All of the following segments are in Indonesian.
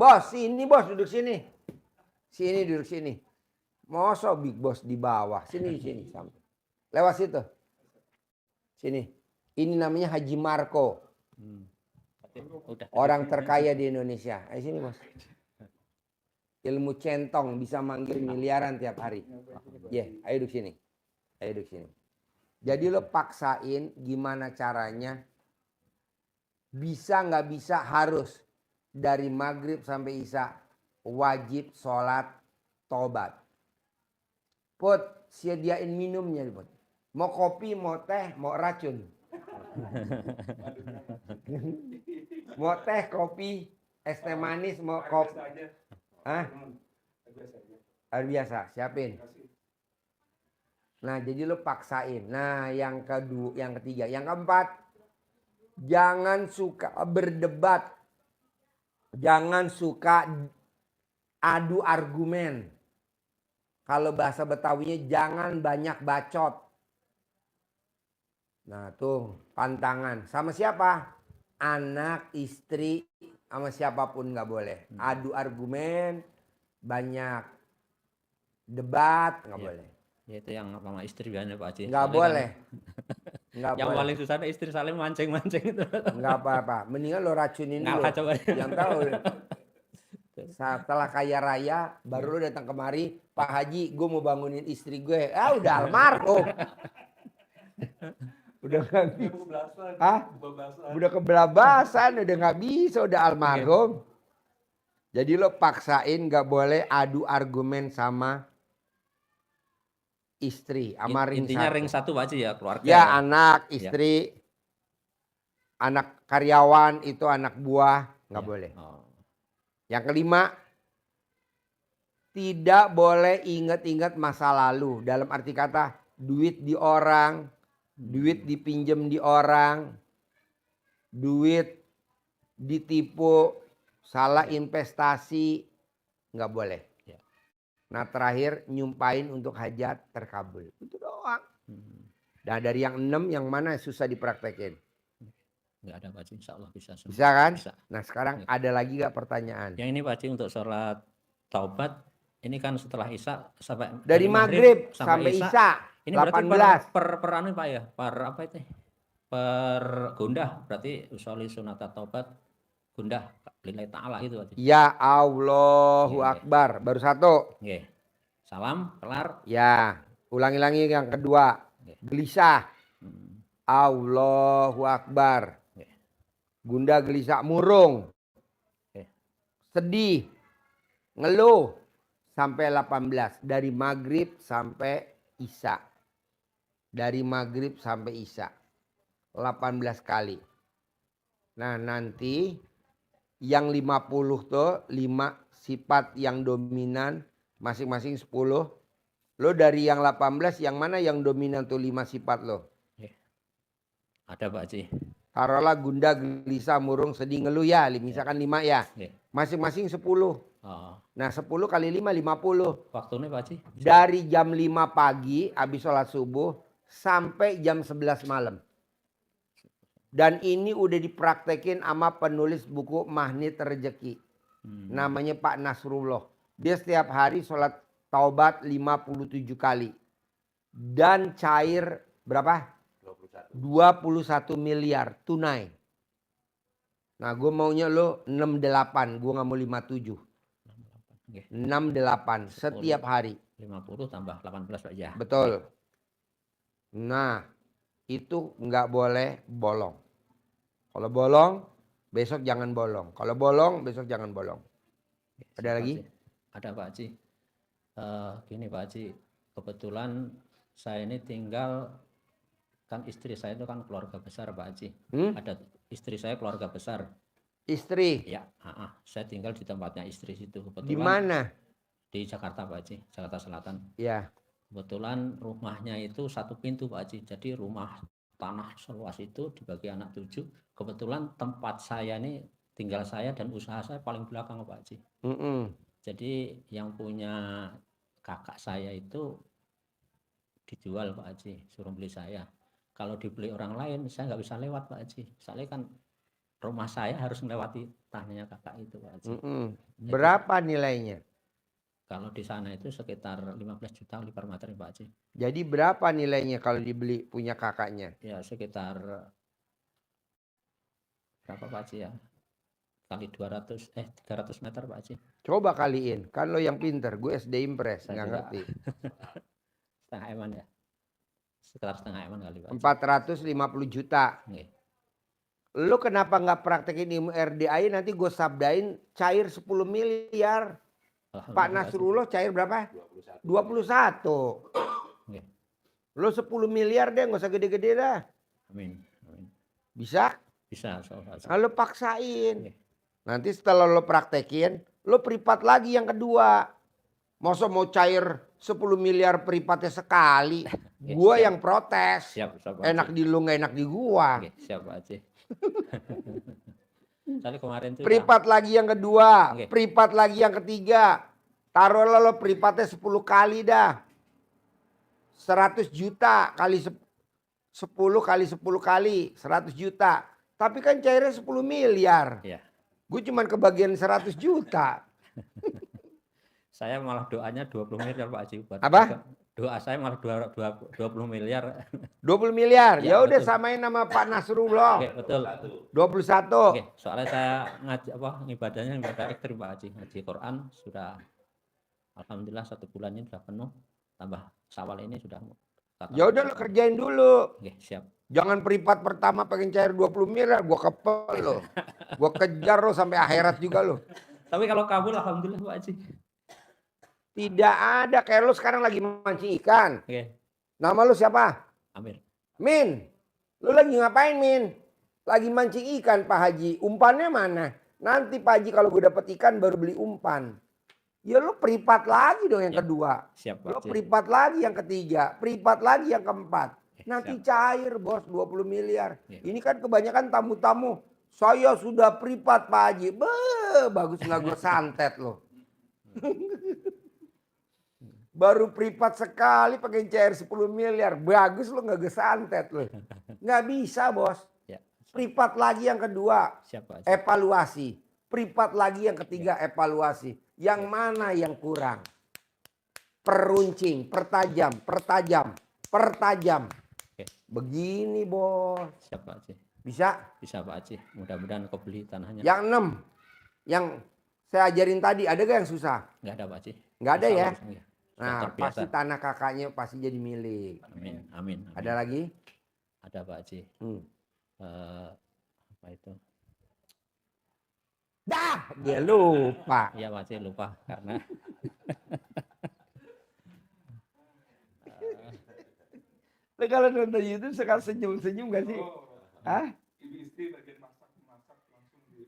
Bos, sini bos, duduk sini. Sini duduk sini. Masa big boss di bawah. Sini sini sampai. Lewat situ. Sini. Ini namanya Haji Marco. Orang terkaya di Indonesia. Ayo sini bos. Ilmu centong bisa manggil miliaran tiap hari. Ayo duduk sini. Ayo duduk sini. Jadi lo paksain gimana caranya. Bisa nggak bisa harus. Dari maghrib sampai isya. Wajib sholat tobat. Put, sediain minumnya. Put. Mau kopi, mau teh, mau racun. Mau teh, kopi, es teh manis, mau kopi. Hah? Air biasa, siapin. Nah, jadi lu paksain. Nah, yang kedua, yang ketiga, yang keempat, jangan suka berdebat. Jangan suka adu argumen. Kalau bahasa Betawinya jangan banyak bacot. Nah, tuh pantangan. Sama siapa? Anak, istri, sama siapapun nggak boleh. Adu argumen, banyak debat, nggak boleh. Ya itu yang sama istri biasanya Pak Haji. Nggak boleh. Nggak yang boleh. paling susah istri saling mancing-mancing itu. Nggak apa-apa. Mendingan lo racunin dulu. Ngalah coba. Yang tahu. Setelah kaya raya, baru lo datang kemari, Pak Haji, gue mau bangunin istri gue. Udah almarhum. Udah nggak bisa. Udah kebelabasan, udah nggak bisa, udah almarhum. Jadi lo paksain nggak boleh adu argumen sama istri. Sama Intinya ring satu Pak Haji ya, keluarga. Ya, anak, istri, anak karyawan itu anak buah nggak boleh. Yang kelima, tidak boleh ingat-ingat masa lalu. Dalam arti kata duit di orang, duit dipinjem di orang, duit ditipu, salah investasi, nggak boleh. Nah terakhir nyumpain untuk hajat terkabul. Itu doang. Nah dari yang 6 yang mana susah dipraktekin? Nggak ada Pak Haji, insya Allah bisa semua. Bisa kan? Bisa. Nah sekarang ada lagi gak pertanyaan? Yang ini Pak Haji untuk sholat taubat, ini kan setelah isya sampai dari maghrib sampai isya. Ini 18. berarti per anu Pak ya, per apa itu? Per gundah, berarti usolli sunata taubat gundah lillahi ta'ala itu Pak Haji. Ya Allahu Akbar. Baru satu. Salam, kelar. Ya, ulangi-ulangi yang kedua. Gelisah. Allahu Akbar. Gunda gelisah murung. Sedih. Ngeluh. Sampai 18. Dari maghrib sampai isya. Dari maghrib sampai isya. 18 kali. Nah nanti yang 50 tuh 5 sifat yang dominan. Masing-masing 10. Lo dari yang 18 yang mana yang dominan tuh 5 sifat lo? Ada Pak Haji. Taruhlah gunda, gelisah, murung, sedih, ngeluh ya. Misalkan 5 ya. Masing-masing 10. Nah 10 kali 5, 50. Waktunya Pak Haji? Dari jam 5 pagi habis sholat subuh sampai jam 11 malam. Dan ini udah dipraktekin sama penulis buku Magnet Rezeki. Namanya Pak Nasrullah. Dia setiap hari sholat taubat 57 kali. Dan cair berapa? 21 miliar tunai. Nah gue maunya lo 68. Gue gak mau 57. 68 setiap hari. 50 tambah 18 Pak ya. Betul. Nah itu nggak boleh bolong. Kalau bolong besok jangan bolong. Kalau bolong besok jangan bolong. Ada lagi? Ada Pak Haji. Gini Pak Haji, kebetulan saya ini tinggal, kan istri saya itu kan keluarga besar Pak Haji. Ada istri saya keluarga besar. Istri? Ya, saya tinggal di tempatnya istri situ. Kebetulan di mana? Di Jakarta Pak Haji, Jakarta Selatan. Ya. Kebetulan rumahnya itu satu pintu Pak Haji. Jadi rumah tanah seluas itu dibagi anak 7. Kebetulan tempat saya ini tinggal saya dan usaha saya paling belakang Pak Haji. Jadi yang punya kakak saya itu dijual Pak Haji, suruh beli saya. Kalau dibeli orang lain saya nggak bisa lewat Pak Haji. Soalnya kan rumah saya harus melewati tanahnya kakak itu Pak Haji. Jadi Berapa nilainya? kalau di sana itu sekitar 15 juta per meter Pak Haji. Jadi berapa nilainya kalau dibeli punya kakaknya? Ya sekitar berapa Pak Haji ya? Kali 300 meter Pak Haji. Coba kaliin, kan lo yang pinter, gue SD Impres, Saya nggak juga ngerti. setengah eman ya. Sekitar setengah eman kali Pak Haji. 450 juta. Nggih. Lo kenapa nggak praktekin ilmu RDI, nanti gue sabdain cair 10 miliar. Pak Alhamdulillah, Pak Haji. Nasrullah cair berapa? 21. Nggih. Lo 10 miliar deh, nggak usah gede-gede dah. Amin. Amin. Bisa? Bisa so, Pak Haji. Nah, lo paksain. Nggih. Nanti setelah lo praktekin, lo privat lagi yang kedua. Masa mau cair 10 miliar pripatnya sekali? Nggih, Gua siap. yang protes. Siap, Pak Enak Haji. di lu nggak enak di gua. Nggih, siap Pak Haji. Tadi kemarin tuh Privat lagi yang kedua, Nggih. privat lagi yang ketiga. Taruhlah lo pripatnya 10 kali dah. 100 juta kali 10 kali 10 kali 100 juta. Tapi kan cairnya 10 miliar. ya, Gue cuman kebagian 100 juta. saya malah doanya 20 miliar Pak Haji buat Apa? doa saya malah 20 miliar. 20 miliar. Ya, Ya udah betul. samain nama Pak Nasrullah. Oke, betul. 21. Oke, soalnya saya ibadahnya ibadah ekstrim Pak Haji. Ngaji Quran sudah alhamdulillah 1 bulan ini sudah penuh. Tambah Syawal ini sudah Ya udah lo kerjain dulu. Oke, siap. Jangan privat pertama pengen cair 20 miliar, gua kepel lo. Gua kejar lo sampai akhirat juga lo. Tapi kalau kabul alhamdulillah Pak Haji. Tidak ada, kayak lo sekarang lagi mancing ikan. Oke, Nama lo siapa? Amir. Min. Lo lagi ngapain, Min? Lagi mancing ikan, Pak Haji. Umpannya mana? Nanti Pak Haji kalau gue dapet ikan baru beli umpan. Ya lo privat lagi dong yang Ya, kedua. siap Pak Lo Haji. privat lagi yang ketiga. Privat lagi yang keempat. Nanti Siap. cair bos 20 miliar. Ya. Ini kan kebanyakan tamu-tamu. Saya sudah privat Pak Haji. Bagus nggak gue santet lo. Baru privat sekali pakai cair 10 miliar. Bagus lo nggak gue santet lo. Nggak bisa bos. Ya, Privat lagi yang kedua. siap Pak Haji. Evaluasi. Privat lagi yang ketiga evaluasi. Yang mana yang kurang? Peruncing, pertajam, pertajam. Oke, Begini bos. siap Pak Haji. Bisa? Bisa Pak Haji. Mudah-mudahan kau beli tanahnya. Yang 6. Yang saya ajarin tadi ada gak yang susah? Nggak ada Pak Haji. Nggak ada Insya ya? Allah, iya. Sudah Nah terbiasa. pasti tanah kakaknya pasti jadi milik. Amin, amin, amin. Ada lagi? Ada Pak Haji. Apa itu? Dah, dia lupa. Iya Pak Haji, lupa karena Lo kalau nonton YouTube sekarang senyum-senyum gak sih? Hah? Ibu istri bagian masak langsung di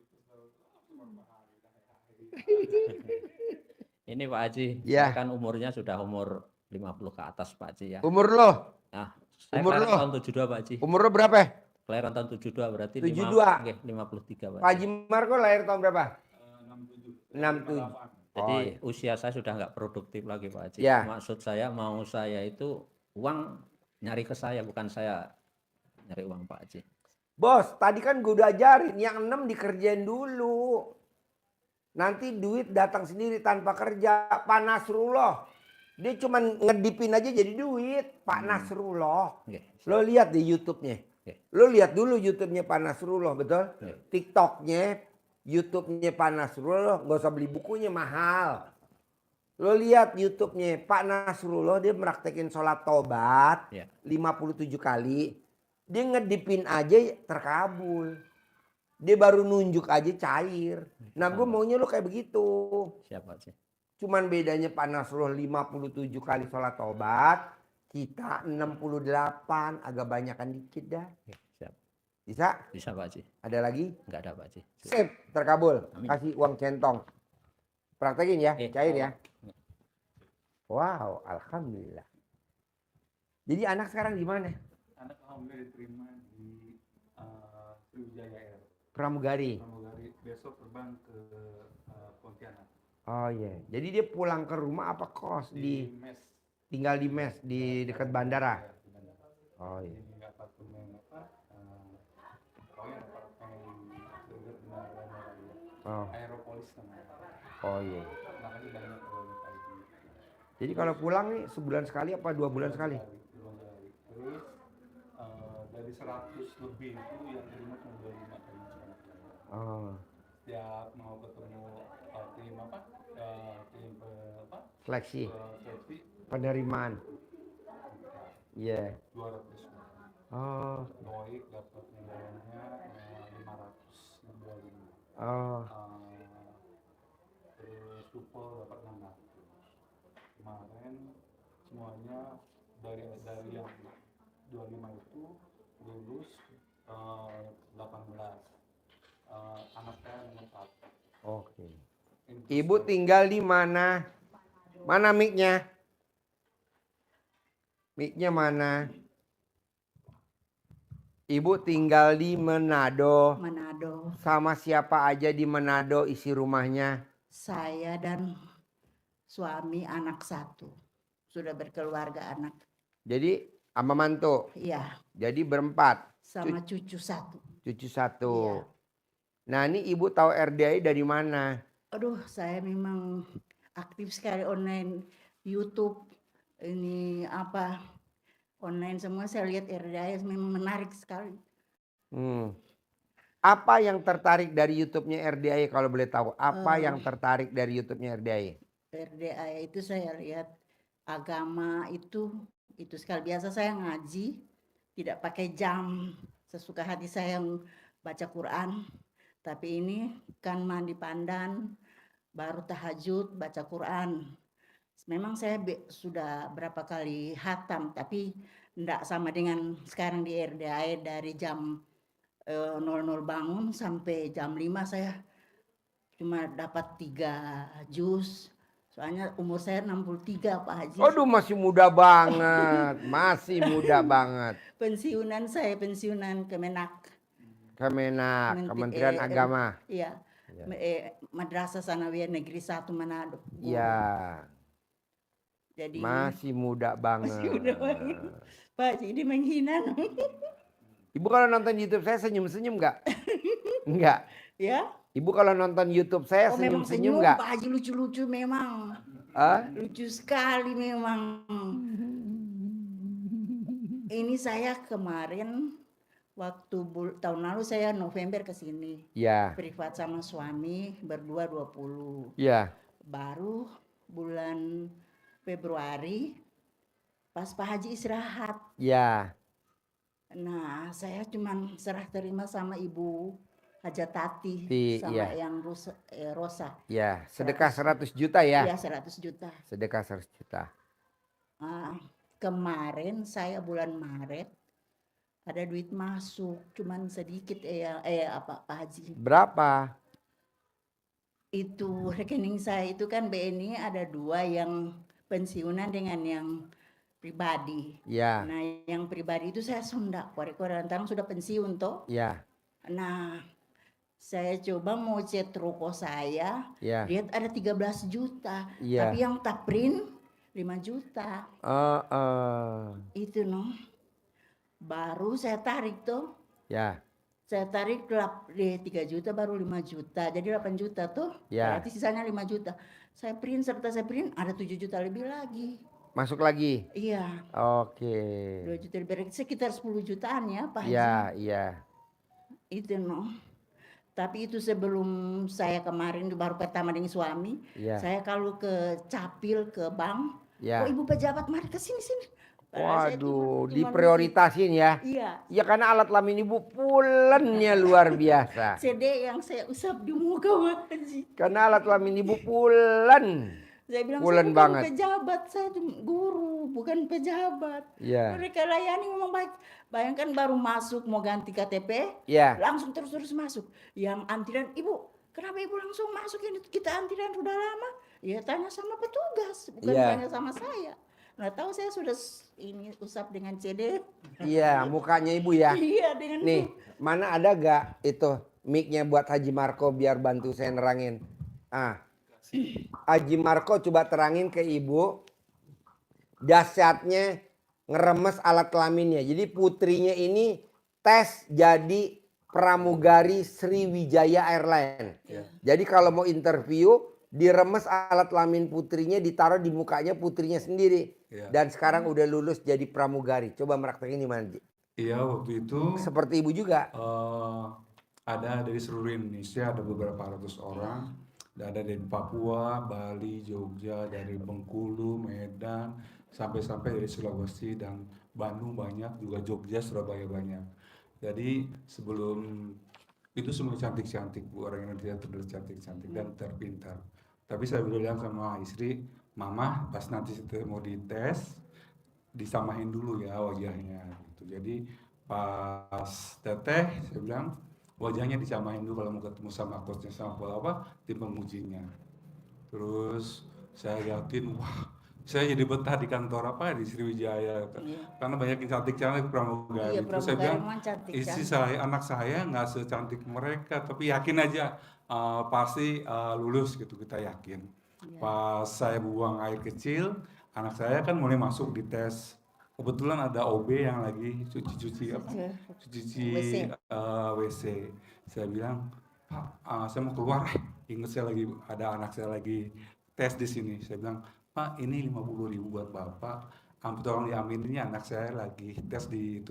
ini Pak Haji, Ya. saya kan umurnya sudah umur 50 ke atas Pak Haji ya. Umur lo? Nah, saya Umur kelahiran lo? tahun 72 Pak Haji. Umur lo berapa? Kelahiran tahun 72 berarti 72. Oke, 53 Pak Pak Haji. Haji Marco lahir tahun berapa? 67. 67. Jadi Oh, iya. usia saya sudah nggak produktif lagi Pak Haji. Ya. Maksud saya mau saya itu uang nyari ke saya, bukan saya nyari uang Pak Haji. Bos, tadi kan gue udah ajarin yang 6 dikerjain dulu. Nanti duit datang sendiri tanpa kerja. Pak Nasrullah, dia cuma ngedipin aja jadi duit. Pak Nasrullah. Oke, Lo lihat di YouTube-nya. Oke. Lo lihat dulu YouTube-nya Pak Nasrullah, betul? Oke. TikTok-nya, YouTube-nya Pak Nasrullah, nggak usah beli bukunya mahal. Lo lihat YouTube-nya Pak Nasrullah, dia meraktekin sholat tobat Ya. 57 kali. Dia ngedipin aja terkabul. Dia baru nunjuk aja cair. Nah gue maunya lo kayak begitu. Siap Pak Haji. Cuman bedanya Pak Nasrullah 57 kali sholat tobat. Kita 68, agak banyakan dikit dah. Oke, siap. Bisa? Bisa Pak Haji. Ada lagi? Nggak ada Pak Haji. Sip, terkabul. Amin. Kasih uang centong. Praktekin ya, Oke. cair ya. Wow, alhamdulillah. Jadi anak sekarang di mana? Anak alhamdulillah diterima di Sriwijaya Air. Pramugari. Pramugari besok terbang ke Pontianak. Oh iya. Jadi dia pulang ke rumah apa kos di Mes. tinggal di mes di dekat bandara. Ya, di bandara. Oh iya. Jadi apartemen pokoknya apartemen Oh, aeropolis namanya. oh iya. Makanya banyak luka ibu. Jadi kalau pulang nih sebulan sekali apa 2 bulan sekali? Bulan sekali. Terus dari 100 lebih itu yang terima cuma 25 kali anak saya. Oh, Setiap mau ketemu tim apa? Tim apa? seleksi, Seleksi penerimaan. Iya. 200. Oh, Boik dapat nilainya 525. oh, Terus Supel dapat 600. Kemarin semuanya dari yang 25 itu lulus 18. Anak saya nomor 1. oke. Ibu tinggal di mana? Mana mic-nya? Mic-nya mana? Ibu tinggal di Manado. Manado. Sama siapa aja di Manado isi rumahnya? Saya dan suami anak 1. Sudah berkeluarga anak. Jadi sama mantu. Iya, Jadi berempat. sama cucu 1. Cucu 1. Iya. Nah ini ibu tahu RDI dari mana? Aduh, saya memang aktif sekali online YouTube. Ini apa? Online semua saya lihat RDI memang menarik sekali. Apa yang tertarik dari YouTube-nya RDI kalau boleh tahu? Apa yang tertarik dari YouTube-nya RDI? RDI itu saya lihat agama itu sekali. Biasa saya ngaji tidak pakai jam, sesuka hati saya yang baca Quran. Tapi ini kan mandi pandan, baru tahajud baca Quran. Memang saya sudah berapa kali hatam, tapi enggak sama dengan sekarang di RDI dari jam 00 bangun sampai jam 5 saya cuma dapat 3 juz. Soalnya umur saya 63 Pak Haji. Aduh masih muda banget, masih muda banget. Pensiunan saya pensiunan Kemenak. Kementerian Agama. Iya. Madrasah Sanawiyah Negeri 1 Manado. Iya. Jadi Masih muda banget. masih muda banget. Pak Haji ini menghina. Ibu kalau nonton YouTube saya senyum-senyum nggak? Enggak. Ya. Ibu kalau nonton YouTube saya Memang senyum-senyum senyum nggak? Pak Haji, lucu-lucu memang. Hah? Lucu sekali memang. Ini saya kemarin waktu tahun lalu saya November ke sini. Iya. Privat sama suami berdua 20. Iya. Baru bulan Februari pas Pak Haji istirahat. Iya. Nah, saya cuman serah terima sama Ibu Hajat Tati sama Iya. yang Rosa. Iya, sedekah 100 juta ya? Iya, 100 juta. Sedekah 100 juta. Kemarin saya bulan Maret ada duit masuk, cuman sedikit Pak Haji. Berapa? Itu rekening saya itu kan BNI ada 2 yang pensiunan dengan yang pribadi. Iya. Nah, yang pribadi itu saya sunda, korek-korek lantaran sudah pensiun toh. Iya. Nah, saya coba mau chat rokok saya, Iya. lihat ada 13 juta. Iya. Tapi yang tak print 5 juta. Itu no. Baru saya tarik tuh. Ya. Saya tarik 3 juta baru 5 juta. Jadi 8 juta tuh. Ya. Berarti sisanya 5 juta. Saya print ada 7 juta lebih lagi. Masuk lagi? Iya. Oke. 2 juta lebih, sekitar 10 jutaan ya Pak Haji. Iya, iya. Itu no. Tapi itu sebelum saya kemarin baru pertama dengan suami. Iya. Saya kalau ke Capil, ke bank. Ya. Oh ibu pejabat mari ke sini. Waduh, diprioritasin ya. Iya. Ya karena alat kelamin ibu pulennya luar biasa. CD yang saya usap di muka Pak Haji. Karena alat kelamin ibu pulen. Saya bilang Pulen saya bukan banget. pejabat, saya guru, bukan pejabat. Iya. Mereka layani memang baik. Bayangkan baru masuk mau ganti KTP, Iya. langsung terus masuk. Yang antrian, ibu, kenapa ibu langsung masuk ini? Kita antrian sudah lama. Ya tanya sama petugas, bukan Iya. tanya sama saya. Nah tahu saya sudah ini usap dengan CD. Iya, mukanya ibu ya. Iya dengan Nih, mana ada gak itu mic-nya buat Haji Marco biar bantu saya nerangin. Haji Marco coba terangin ke ibu dahsyatnya ngeremes alat kelaminnya. Jadi putrinya ini tes jadi pramugari Sriwijaya Airline. Iya. Jadi kalau mau interview, diremes alat kelamin putrinya, ditaruh di mukanya putrinya sendiri. Iya. Dan sekarang udah lulus jadi pramugari. Coba praktekin gimana, Ji? Iya, waktu itu Seperti ibu juga. ada dari seluruh Indonesia, ada beberapa ratus orang. Ada dari Papua, Bali, Jogja, dari Bengkulu, Medan, sampai dari Sulawesi dan Bandung banyak, juga Jogja, Surabaya banyak. Jadi sebelum itu semua cantik-cantik Bu, orang Indonesia terlihat cantik-cantik dan terpintar. Tapi saya bilang sama istri, Mama pas nanti mau dites, disamain dulu ya wajahnya gitu. Jadi pas teteh saya bilang wajahnya disamain dulu kalau mau ketemu sama coachnya sama tim pengujinya. Terus saya liatin, wah saya jadi betah di kantor di Sriwijaya karena banyak yang cantik-cantik pramugari. Iya, Terus saya pramugari bilang memang cantik. istri saya, anak saya nggak secantik mereka, tapi yakin aja pasti lulus gitu, kita yakin. Pas saya buang air kecil, anak saya kan mulai masuk di tes. Kebetulan ada OB yang lagi cuci WC. WC. Saya bilang, Pak, saya mau keluar. Ingat saya lagi ada anak saya lagi tes di sini. Saya bilang, Pak, ini 50.000 buat Bapak. Tolong diamininnya, anak saya lagi tes di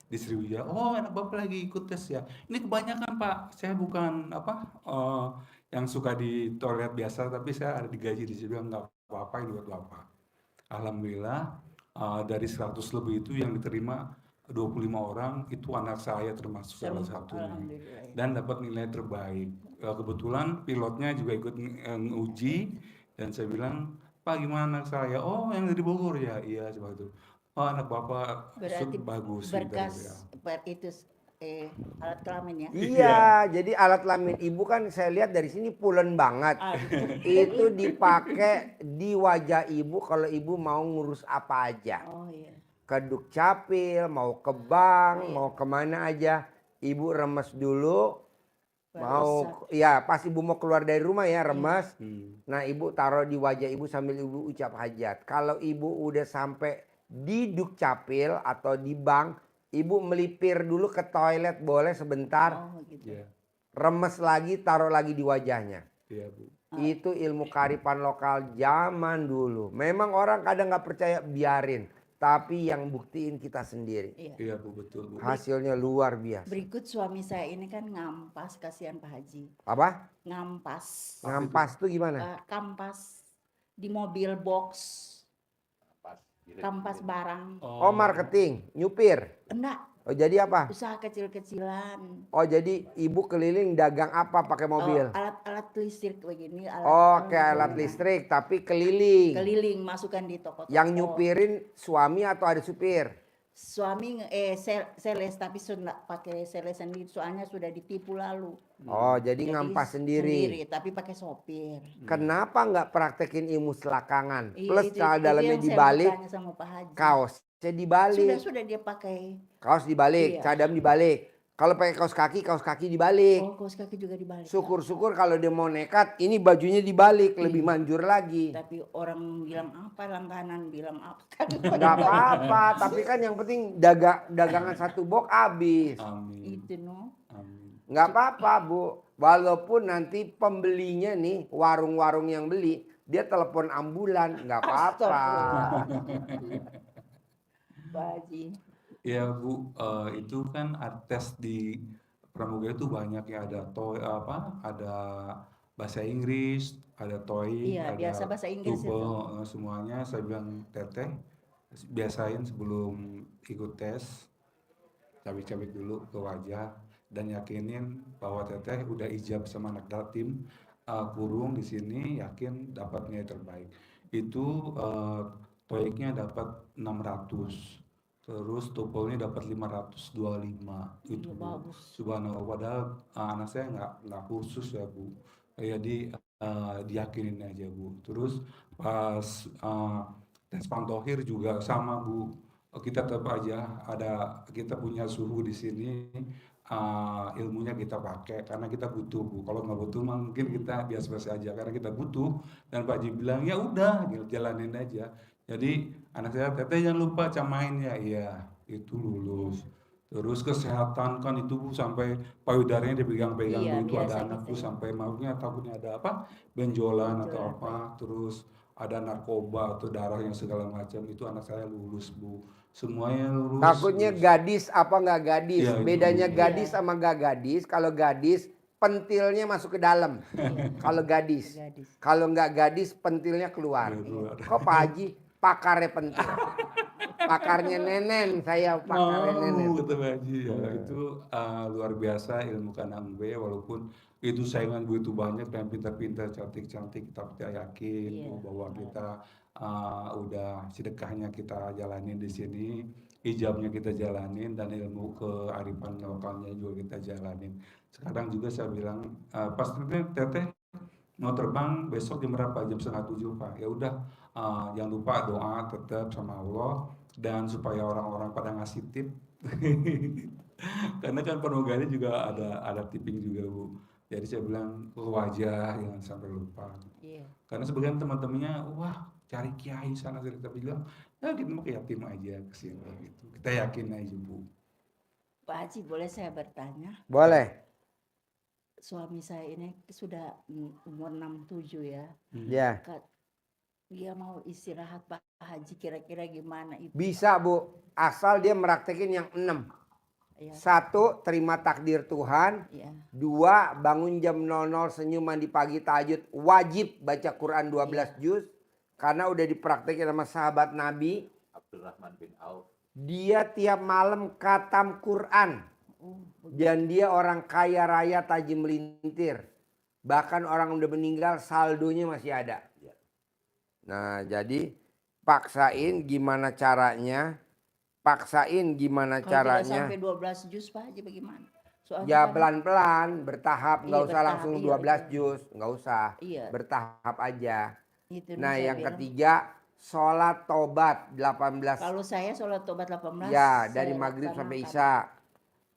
di Sriwijaya. Oh, anak Bapak lagi ikut tes ya. Ini kebanyakan Pak. Saya bukan yang suka di toilet biasa, tapi saya ada digaji di sini. Nggak apa-apa, ini buat Bapak. Alhamdulillah. Dari 100 lebih itu yang diterima 25 orang, itu anak saya termasuk salah satunya. Dan dapat nilai terbaik. Kebetulan pilotnya juga ikut nguji, dan saya bilang, Pak gimana anak saya? Oh yang dari Bogor ya? Iya seperti itu. Oh anak Bapak Berarti bagus. berkas ya. itu alat kelamin ya. Iya, jadi alat kelamin ibu kan saya lihat dari sini pulen banget. Itu dipakai di wajah ibu kalau ibu mau ngurus apa aja. Oh iya. Ke Dukcapil, mau ke bank, mau kemana aja. Ibu remes dulu. Pas ibu mau keluar dari rumah ya remes. Nah ibu taruh di wajah ibu sambil ibu ucap hajat. Kalau ibu udah sampai di Dukcapil atau di bank, ibu melipir dulu ke toilet boleh sebentar. Oh gitu. Iya, Remes lagi, taruh lagi di wajahnya. iya Bu. Itu ilmu kearifan lokal zaman dulu. Memang orang kadang nggak percaya, biarin. Tapi yang buktiin kita sendiri. Iya Bu, betul Bu. Hasilnya luar biasa. Berikut suami saya ini kan ngampas, kasihan Pak Haji. Apa? Ngampas. Ngampas tuh gimana? Kampas di mobil box. Kampas barang. Oh marketing, nyupir. Enggak, Oh jadi apa? usaha kecil-kecilan. Oh jadi ibu keliling dagang apa pakai mobil? Alat listrik begini. Kayak alat listrik tapi keliling. Keliling, masukkan di toko-toko. Yang nyupirin suami atau ada supir? Suami sales, tapi sudah pakai sales sendiri, soalnya sudah ditipu lalu. Oh jadi ngampas sendiri. Tapi pakai sopir. Kenapa nggak praktekin ilmu selakangan? Iya, Plus kalau dalamnya yang saya dibalik, mau tanya sama Pak Haji. kaosnya dibalik. Sudah dia pakai. Kaos dibalik, Iya. cadam dibalik. Kalau pakai kaos kaki dibalik. Oh, kaos kaki juga dibalik. Syukur-syukur kalau dia mau nekat, ini bajunya dibalik, lebih manjur lagi. Tapi orang bilang apa, langganan bilang apa. Gak apa-apa, tapi kan yang penting dagangan satu box habis. Amin. Itu no. Amin. Nggak apa-apa Bu, walaupun nanti pembelinya nih, warung-warung yang beli, dia telepon ambulan, nggak apa-apa. Pak Haji. Ya Bu, itu kan tes di pramugari itu banyak ya, ada ada bahasa Inggris, ada TOEIC, Iya, ada biasa bahasa Inggris TOEFL, semuanya saya bilang Teteh biasain sebelum ikut tes, cabik-cabik dulu ke wajah dan yakinin bahwa Teteh udah ijab sama anak tim kurung di sini, yakin dapat nilai terbaik. Itu TOEIC-nya dapat 600. Terus TOEFL-nya dapat 525 itu Bu. Bagus. Subhanallah, padahal anak saya nggak kursus ya Bu. Jadi diyakinin aja Bu. Terus pas tes Pantohir juga sama Bu. Kita tetap aja kita punya suhu di sini, ilmunya kita pakai karena kita butuh Bu. Kalau nggak butuh mungkin kita biasa-biasa aja karena kita butuh. Dan Pak Haji bilang ya udah jalanin aja. Jadi anak saya, Teteh jangan lupa camain ya. Iya, itu lulus. Terus kesehatan kan itu Bu, sampai payudaranya dipegang-pegang Iya, begitu, ada biasa anak kita Bu ya. sampai maunya takutnya ada apa? Benjolan atau Benjolan, apa. Terus ada narkoba atau darah yang segala macam, itu anak saya lulus Bu. Semuanya lulus, Takutnya lulus. gadis apa nggak gadis. Iya itu Bu. Bedanya gadis Iya, sama nggak gadis. Kalau gadis pentilnya masuk ke dalam. iya. Kalau gadis. Gadis. Kalau nggak gadis pentilnya keluar. Iya, keluar. Kok Pak Haji pakarnya pentil? Pakarnya nenen, saya pakarnya nenen. Mau kata Pak Haji ya, itu luar biasa ilmu Kanang B, walaupun itu saingan begitu banyak dan pintar-pintar, cantik-cantik, tapi kita yakin Iya. Bu, bahwa kita udah sedekahnya kita jalanin di sini, hijabnya kita jalanin, dan ilmu kearifan lokalnya juga kita jalanin. Sekarang juga saya bilang, pas teteh mau terbang besok jam berapa? Jam 6:30 Pak. Ya udah, jangan lupa doa tetap sama Allah, dan supaya orang-orang pada ngasih tip. Karena kan pramugari juga ada tipping juga Bu. Jadi saya bilang ke wajah jangan sampai lupa. Iya. Karena sebagian teman-temannya wah cari kiai sana sini, kita bilang ya kita mau ke yatim aja kesini gitu. Kita yakin aja Bu. Pak Haji, boleh saya bertanya? Boleh. Suami saya ini sudah umur 67 ya. Ya. Dia mau istirahat Pak Haji, kira-kira gimana itu? Bisa Bu. Asal dia meraktekin yang 6. Ya, 1. Terima takdir Tuhan. ya. 2. Bangun jam 00 senyum mandi pagi tahajud. Wajib baca Quran 12 juz. Karena udah dipraktekin sama sahabat Nabi. Abdurrahman bin Auf. Dia tiap malam khatam Quran. Oh, Dan dia orang kaya raya tajam melintir. Bahkan orang udah meninggal saldonya masih ada. Nah jadi paksain gimana caranya. Paksain gimana kalau tidak caranya. sampai 12 juz Pak Haji bagaimana? Soalnya Ya kan- pelan-pelan bertahap. Nggak Iya, usah bertahap, langsung iya, 12 itu. juz. Nggak usah. Iya. Bertahap aja. Itu Nah saya yang bilang, ketiga sholat tobat 18. kalau saya sholat tobat 18. Ya dari saya maghrib sampai laksanakan. isya.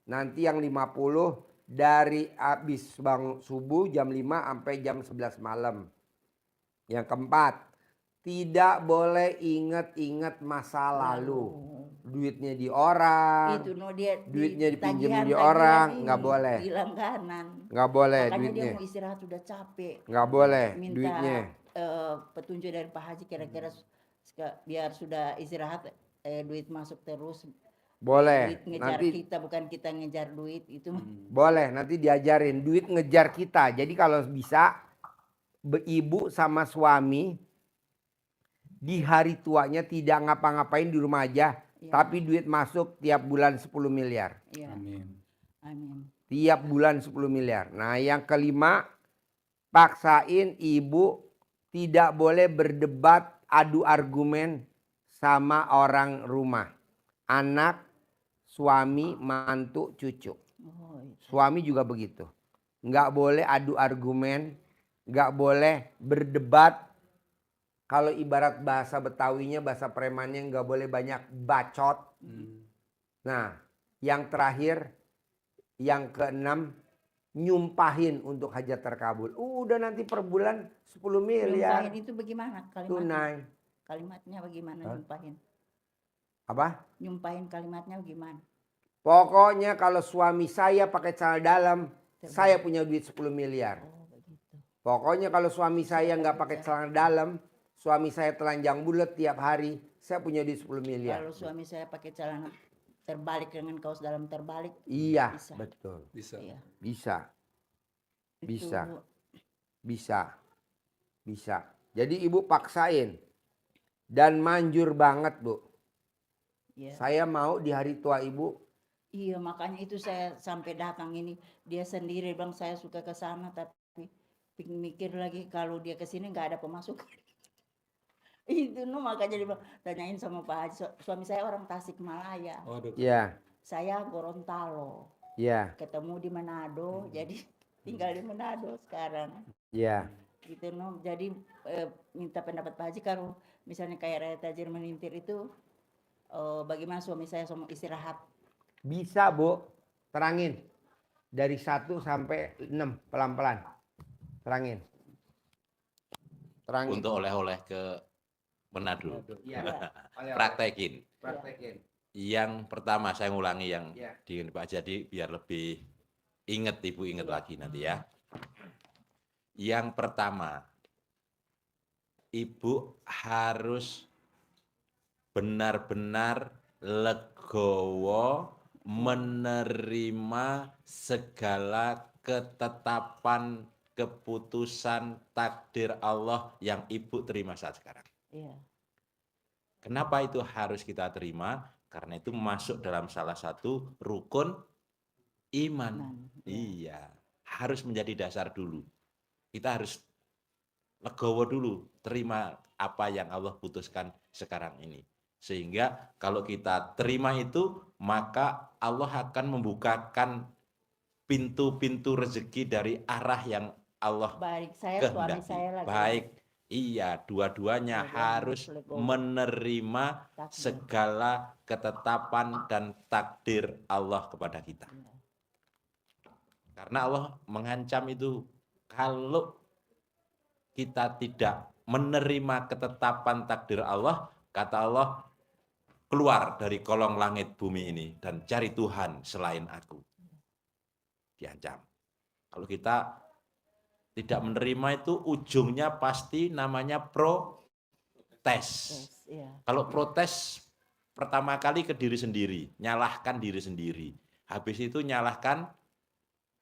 Nanti yang 50 dari habis bang subuh jam 5 sampai jam 11 malam. Yang keempat, tidak boleh inget-inget masa lalu. Duitnya di orang, Itu no dia duitnya dipinjemin tagihan- di tagihan orang, ini, nggak boleh. di langganan. Nggak boleh Makanya duitnya. dia mau istirahat sudah capek. Nggak boleh Minta duitnya. petunjuk dari Pak Haji kira-kira biar sudah istirahat duit masuk terus. Boleh. Duit ngejar Nanti kita, bukan kita ngejar duit itu. boleh nanti diajarin duit ngejar kita. Jadi kalau bisa ibu sama suami di hari tuanya tidak ngapa-ngapain di rumah aja. Ya. Tapi duit masuk tiap bulan 10 miliar. Ya, Amin. amin. Tiap bulan 10 miliar. Nah yang kelima, paksain ibu tidak boleh berdebat adu argumen sama orang rumah. Anak, suami, mantu, cucu. Oh, itu. Suami juga begitu. Nggak boleh adu argumen, nggak boleh berdebat. Kalau ibarat bahasa Betawinya, bahasa premannya nggak boleh banyak bacot. Nah, yang terakhir, yang keenam, nyumpahin untuk hajat terkabul. Udah nanti per bulan 10 miliar Nyumpahin itu bagaimana kalimatnya? tunai. Kalimatnya bagaimana Hah? nyumpahin? Apa? Nyumpahin kalimatnya bagaimana? Pokoknya kalau suami saya pakai celana dalam, Terbaik. saya punya duit 10 miliar. Oh, begitu. Pokoknya kalau suami saya nggak pakai celana dalam, suami saya telanjang bulat tiap hari, saya punya duit 10 miliar. Kalau suami saya pakai celana terbalik dengan kaos dalam terbalik, Iya, bisa. betul. Bisa. Iya. Bisa, Itu, Bisa. bisa, bisa. Jadi ibu paksain dan manjur banget Bu. ya. Saya mau di hari tua ibu. Iya, makanya itu saya sampai datang ini, dia sendiri bilang saya suka ke sana, tapi mikir lagi kalau dia ke sini nggak ada pemasukan. Itu no, makanya dia bilang, tanyain sama Pak Haji, suami saya orang Tasikmalaya, Oh, ada. Ya, saya Gorontalo, ya, ketemu di Manado, jadi tinggal di Manado sekarang. ya. Gitu no, jadi minta pendapat Pak Haji kalau misalnya kayak Raya Tajir melintir itu, bagaimana suami saya mau istirahat? Bisa Bu, terangin. Dari 1 sampai 6, pelan-pelan. Terangin. Terangin. Untuk oleh-oleh ke Manado. Iya, Praktekin. praktekin. Yang pertama saya ngulangi yang Ya. di Pak Jadi biar lebih inget, Ibu inget lagi nanti ya. Yang pertama, Ibu harus benar-benar legowo menerima segala ketetapan keputusan takdir Allah yang Ibu terima saat sekarang. Iya. Kenapa itu harus kita terima? Karena itu masuk dalam salah satu rukun iman. Iya, harus menjadi dasar dulu. Kita harus legowo dulu, terima apa yang Allah putuskan sekarang ini. Sehingga kalau kita terima itu, maka Allah akan membukakan pintu-pintu rezeki dari arah yang Allah Baik, saya suami kehendaki. saya lagi. Baik, iya, dua-duanya Dua-duanya harus legowo. menerima Takdir. segala ketetapan dan takdir Allah kepada kita. Iya. Karena Allah mengancam itu, kalau kita tidak menerima ketetapan takdir Allah, kata Allah, keluar dari kolong langit bumi ini dan cari Tuhan selain aku. Diancam. Kalau kita tidak menerima itu, ujungnya pasti namanya protes. Iya. Kalau protes pertama kali ke diri sendiri, nyalahkan diri sendiri. Habis itu nyalahkan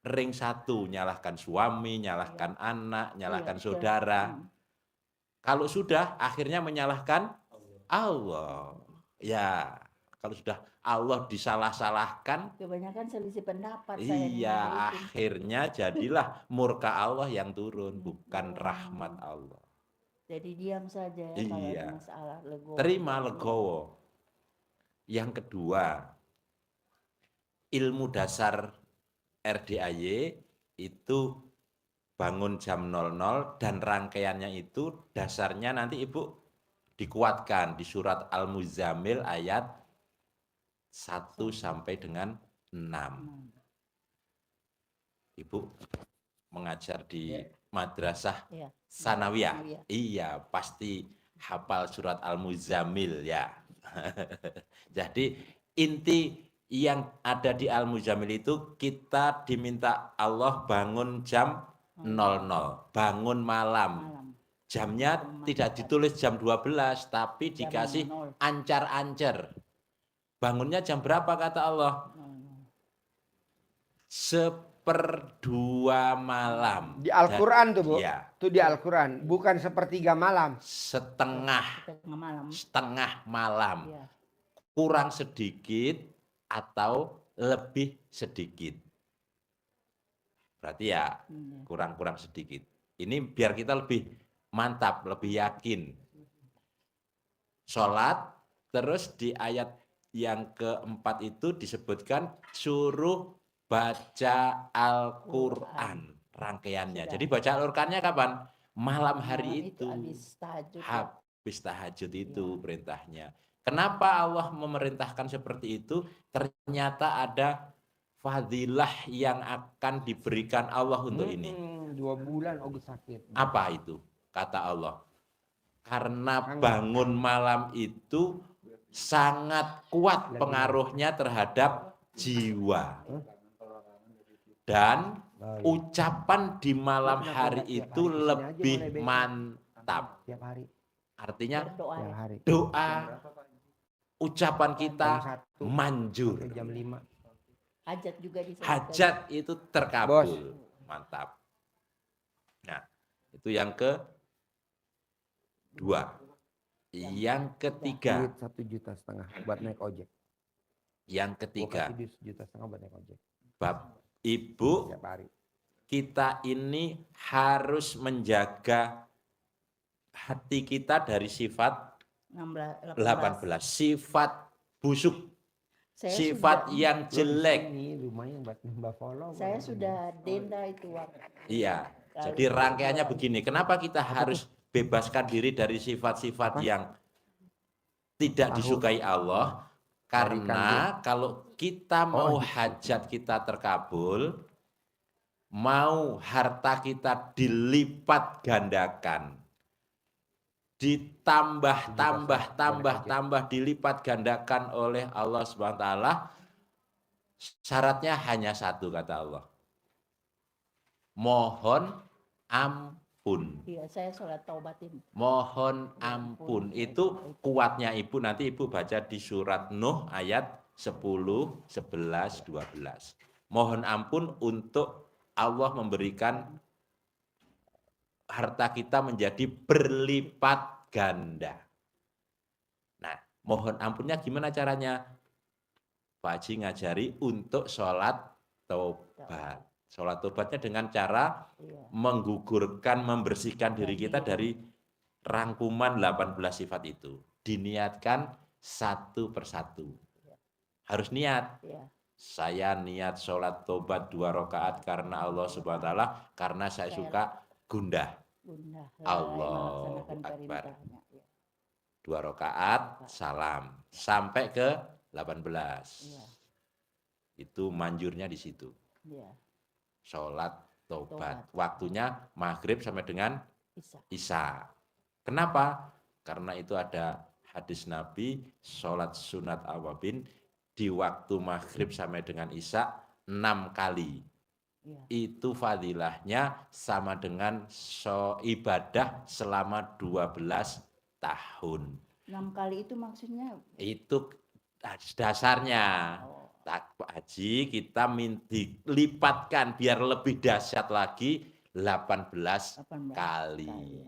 ring satu, nyalahkan suami, nyalahkan anak, nyalahkan Iya, saudara. Kalau sudah, akhirnya menyalahkan Allah. Ya, kalau sudah Allah disalah-salahkan, Kebanyakan selisih pendapat saya dengan iya, itu. akhirnya jadilah murka Allah yang turun, bukan rahmat Allah. Jadi diam saja ya kalau Iya. ada masalah, legowo. Terima legowo. Yang kedua, ilmu dasar RDAY itu bangun jam 00 dan rangkaiannya itu dasarnya nanti Ibu dikuatkan di surat Al-Muzammil ayat 1 sampai dengan 6. Ibu mengajar di madrasah Iya. sanawiyah. Sanawiyah. Iya, pasti hafal surat Al-Muzammil ya. Jadi inti yang ada di Al-Muzammil itu, kita diminta Allah bangun jam 00, bangun malam. Jamnya tidak ditulis jam 12, tapi Jam dikasih 00. ancar-ancar. Bangunnya jam berapa kata Allah? 1/2 malam. Di Al-Quran tuh, Bu. Iya, Itu di Al-Quran, bukan 1/3 malam. setengah Tengah malam. malam. Iya. Kurang sedikit atau lebih sedikit. Berarti ya kurang-kurang sedikit. Ini biar kita lebih mantap, lebih yakin. Sholat, terus di ayat yang keempat itu disebutkan suruh baca Al-Quran. Rangkaiannya. Sudah. Jadi baca Al-Qurannya kapan? Malam hari Malam itu. habis tahajud. Habis tahajud itu perintahnya. Kenapa Allah memerintahkan seperti itu? Ternyata ada fadilah yang akan diberikan Allah untuk ini. 2 bulan Ogus sakit. Apa itu? Kata Allah. Karena bangun malam itu sangat kuat pengaruhnya terhadap jiwa. Dan ucapan di malam hari itu lebih mantap. Tiap hari. Artinya Berdoa. Tiap hari. doa, ucapan kita Jam 1 manjur. sampai jam 5. Hajat juga disebutkan. Hajat itu terkabul. Mantap. Nah, itu yang kedua. Yang ketiga. Duit 1,5 juta buat naik ojek. Yang Gua ketiga. kasih duit 1,5 juta buat naik ojek. Bab Ibu, Tiap hari. kita ini harus menjaga hati kita dari sifat 18. Sifat busuk. Sifat yang jelek. Ini lumayan buat nambah follow. Saya sudah denda itu waktu. Iya. Jadi rangkaiannya begini. Kenapa kita harus bebaskan diri dari sifat-sifat yang tidak disukai Allah? Karena kalau kita mau hajat kita terkabul, mau harta kita dilipat gandakan, ditambah, Dikasih tambah, boleh tambah, aja. tambah, dilipat gandakan oleh Allah Subhanahu wa taala. Syaratnya hanya satu kata Allah. Mohon ampun. Iya, saya sholat taubat ini. Mohon Ya ampun. ampun, Itu kuatnya ibu, nanti ibu baca di surat Nuh ayat 10, 11, 12. Mohon ampun untuk Allah memberikan harta kita menjadi berlipat ganda. Nah, mohon ampunnya gimana caranya? Pak Haji ngajari untuk sholat tobat. Sholat tobatnya dengan cara Iya. menggugurkan, membersihkan diri kita dari rangkuman 18 sifat itu. Diniatkan satu persatu. Harus niat. Iya. Saya niat sholat tobat 2 rakaat karena Allah Subhanahu wa taala, karena saya suka gundah. Bunda, Allahu melaksanakan Akbar. perintahnya. Ya. 2 rakaat, salam. Sampai ke 18. Iya. Itu manjurnya di situ. Iya. Sholat tobat. Tobat. Waktunya maghrib sampai dengan Bisa. isya. Kenapa? Karena itu ada hadis Nabi, sholat sunat awabin di waktu maghrib sampai dengan isya 6 kali. Iya. Itu fadilahnya sama dengan ibadah selama 12 tahun. 6 kali itu maksudnya? Itu dasarnya. Oh. Pak Haji, kita dilipatkan biar lebih dahsyat lagi 18 kali.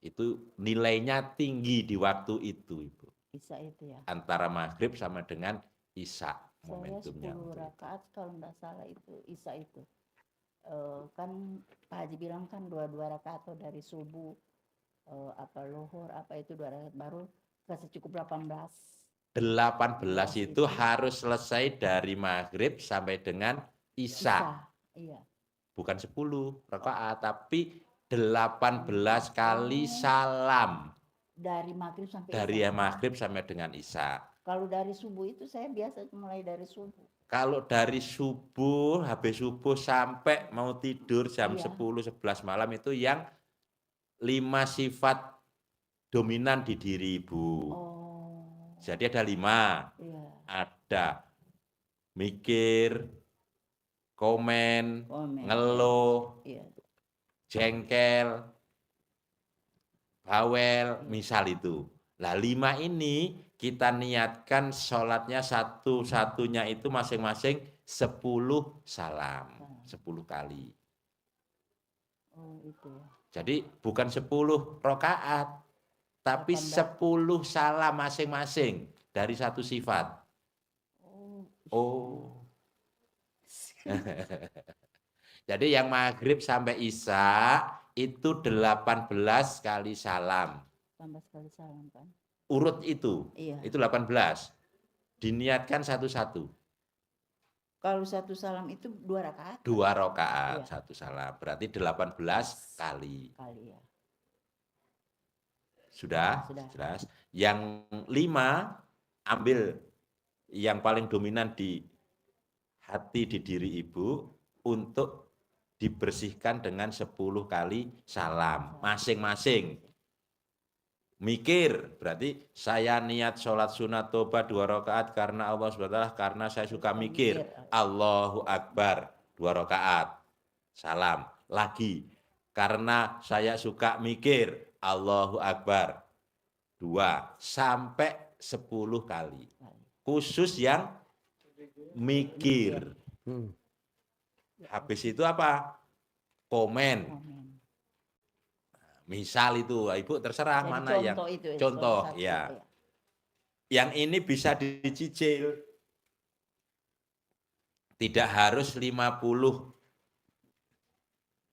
Itu nilainya tinggi di waktu itu, Ibu. Isya itu ya. Antara maghrib sama dengan isya. Saya Momentumnya 10 rakaat kalau enggak salah itu isya itu. Kan Pak Haji bilang kan 2 rakaat atau dari subuh apa lohor apa itu 2 rakaat baru kasih cukup 18. 18 itu harus selesai dari maghrib sampai dengan isya. Iya. Bukan 10 rakaat, tapi 18 kali salam. Dari maghrib sampai Dari isya. maghrib sampai dengan isya. Kalau dari subuh itu saya biasa mulai dari subuh. Kalau dari subuh, habis subuh sampai mau tidur jam Iya. 10, 11 malam itu yang 5 sifat dominan di diri Ibu. Oh. Jadi ada 5. Iya. Ada mikir, komen, ngeluh, Iya. jengkel, bawel, misal itu. Nah 5 ini kita niatkan sholatnya satu-satunya itu masing-masing 10 salam. 10 kali. Oh itu ya. Jadi bukan 10 rakaat. Tapi 10 salam masing-masing dari satu sifat. Oh. Jadi yang maghrib sampai isya itu 18 kali salam. 18 kali salam kan. Urut itu. Iya. Itu 18. Diniatkan satu-satu. Kalau satu salam itu 2 rakaat. 2 rakaat, Iya. satu salam. Berarti 18 kali. Kali ya. Sudah? Jelas. Yang 5 ambil yang paling dominan di hati, di diri Ibu untuk dibersihkan dengan 10 kali salam masing-masing. Mikir, berarti saya niat sholat sunat tobat 2 rakaat karena Allah SWT, karena saya suka mikir. Allahu Akbar 2 rakaat. Salam. Lagi, karena saya suka mikir. Allahu Akbar 2 sampai 10 kali. Khusus yang mikir. Habis itu apa? Komen. Misal itu, Ibu terserah. Jadi mana yang itu, contoh ya. Yang ini bisa dicicil. Tidak harus 50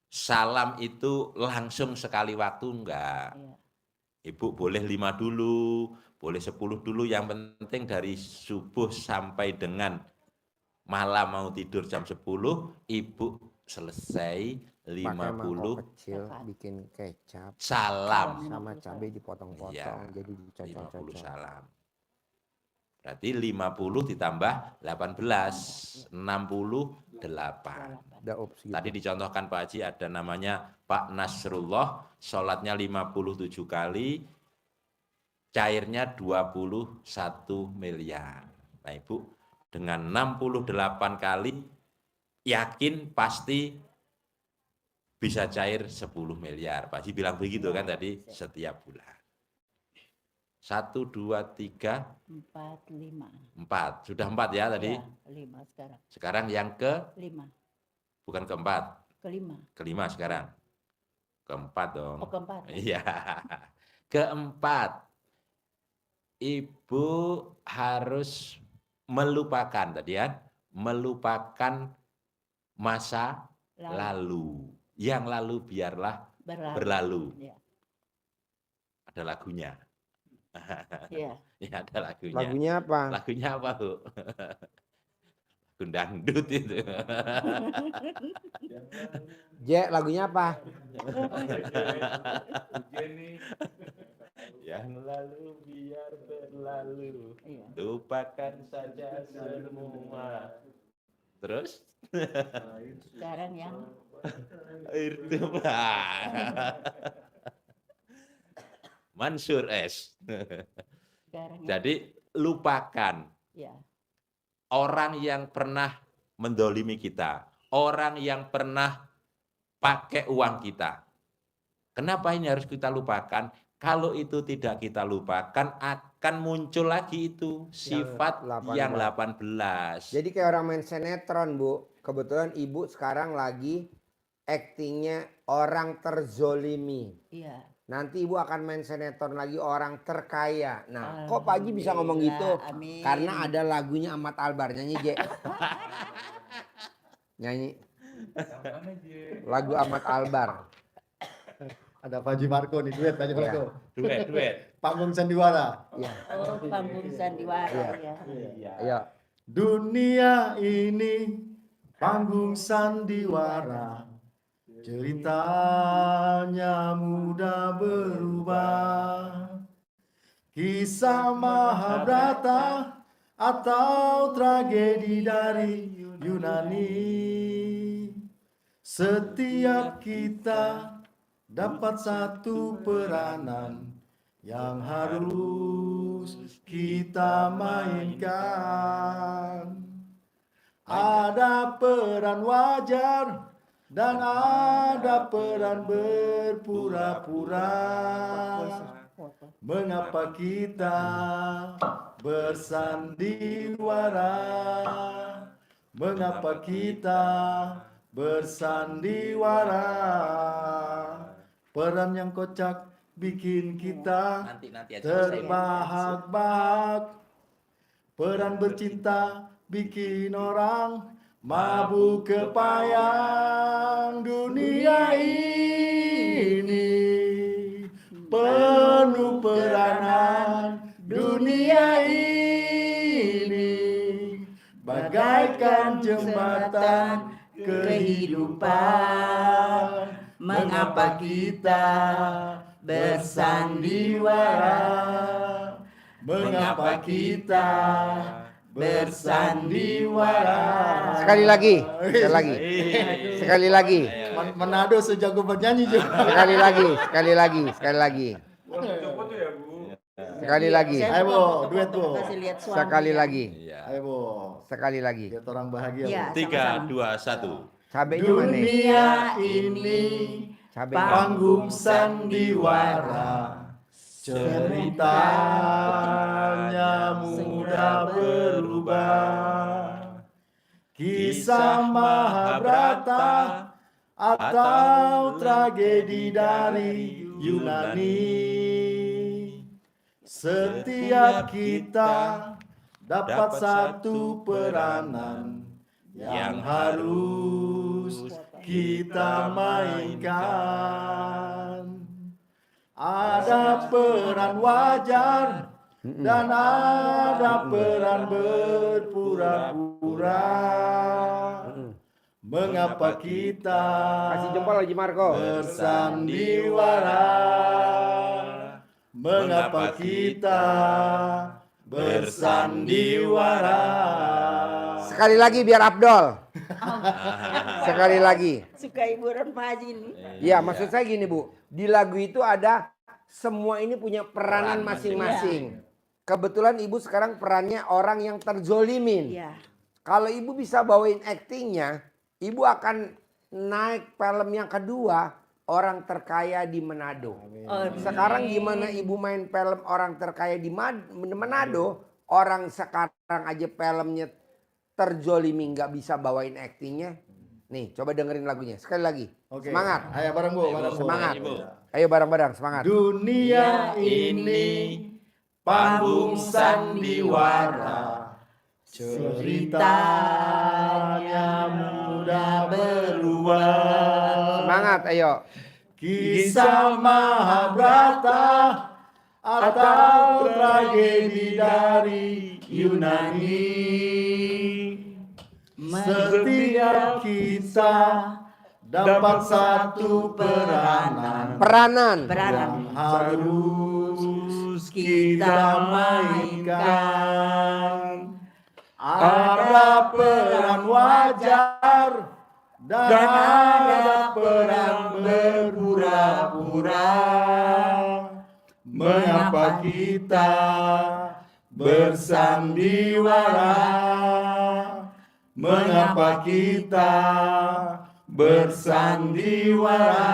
salam itu langsung sekali waktu, enggak. Iya. Ibu boleh 5 dulu, boleh 10 dulu, yang penting dari subuh sampai dengan malam mau tidur jam 10, Ibu selesai 50 kecil, bikin kecap, salam. sama cabai dipotong-potong, Ya, jadi 50 dicocok-cocok. salam. Berarti 50 ditambah 18, 60 Ada opsi. Tadi dicontohkan Pak Haji ada namanya Pak Nasrullah, sholatnya 57 kali, cairnya 21 miliar. Nah Ibu, dengan 68 kali, yakin pasti bisa cair 10 miliar. Pak Haji bilang begitu kan tadi, setiap bulan. 1, 2, 3, 4, 5. 4. Sudah 4 ya tadi? Ya, 5 sekarang. Sekarang yang ke, 5. bukan keempat, Kelima. kelima sekarang. Keempat dong. Oh, keempat. Iya. Keempat, Ibu harus melupakan tadi ya, melupakan masa lalu. Yang lalu biarlah berlalu. Ya. Ada lagunya. Ya. Ya, ada lagunya. Lagunya apa? Lagunya apa, Bu? Lagu dangdut itu. Je, lagunya apa? Yang lalu biar berlalu. Iya. Lupakan saja semua. Terus? Sekarang yang Itu Mansur S. sekarang yang Jadi lupakan ya. orang yang pernah mendolimi kita, orang yang pernah pakai uang kita. Kenapa ini harus kita lupakan? Kalau itu tidak kita lupakan, akan muncul lagi itu sifat yang 18. Jadi kayak orang main sinetron, Bu. Kebetulan Ibu sekarang lagi aktingnya orang terzolimi. Iya. Nanti Ibu akan main sinetron lagi orang terkaya. Nah, kok Pak Haji bisa ngomong gitu? Amin. Karena ada lagunya Ahmad Albar. Nyanyi, Je. Nyanyi. Lagu Ahmad Albar. Ada Pak Haji Marco nih, duet Pak Haji Marco. Duet. Panggung Sandiwara. Iya. Oh, panggung sandiwara ya. Ayo. Dunia ini panggung sandiwara, ceritanya mudah berubah. Kisah Mahabharata atau tragedi dari Yunani. Setiap kita dapat satu peranan yang harus kita mainkan. Ada peran wajar dan ada peran berpura-pura. Mengapa kita bersandiwara? Mengapa kita bersandiwara? Peran yang kocak bikin kita Nanti aja terbahak-bahak. Peran bercinta bikin orang mabuk kepayang. Dunia ini penuh peranan. Dunia ini bagaikan jembatan kehidupan. Mengapa kita bersandiwara? Mengapa kita bersandiwara? Sekali lagi. Sekali lagi. Manado sejago bernyanyi juga. Sekali lagi. Sekali lagi. Ayo, Bu, duet, Bu. Kasih lihat suami. Sekali lagi. Iya. Ayo, Bu. Sekali lagi. Biar orang bahagia. Iya. Bu. 3, 2, 1. Cabenya mana? Dunia ini Cabenya. panggung sandiwara, ceritanya mudah berubah. Kisah Mahabharata atau tragedi dari Yunani. Setiap kita dapat satu peranan yang harus kita mainkan. Ada peran wajar dan ada peran berpura-pura. Mengapa kita Kasih jempol Haji Marco. bersandiwara? Mengapa kita bersandiwara? Sekali lagi biar Abdol. Sekali lagi. Suka hiburan Pak Haji ini. Ya, maksud saya gini Bu, di lagu itu ada semua ini punya peranan Peran masing-masing. Kebetulan Ibu sekarang perannya orang yang terzolimin. Iya. Kalau Ibu bisa bawain aktingnya, Ibu akan naik film yang kedua, Orang Terkaya di Manado. Oh, Sekarang gimana Ibu main film Orang Terkaya di Manado, orang sekarang aja filmnya terzolimi nggak bisa bawain aktingnya. Nih, coba dengerin lagunya sekali lagi. Oke. Semangat. Ayo bareng Bu, bareng Bu. Semangat. Ibu. Ayo bareng-bareng semangat. Dunia ini panggung sandiwara, ceritanya mudah berubah. Semangat, ayo. Kisah Mahabharata atau tragedi dari Yunani. Setiap kisah dapat satu peranan Peranan. yang harus kita mainkan. Ada peran wajar dan ada peran berpura-pura. Mengapa kita bersandiwara? Mengapa kita bersandiwara?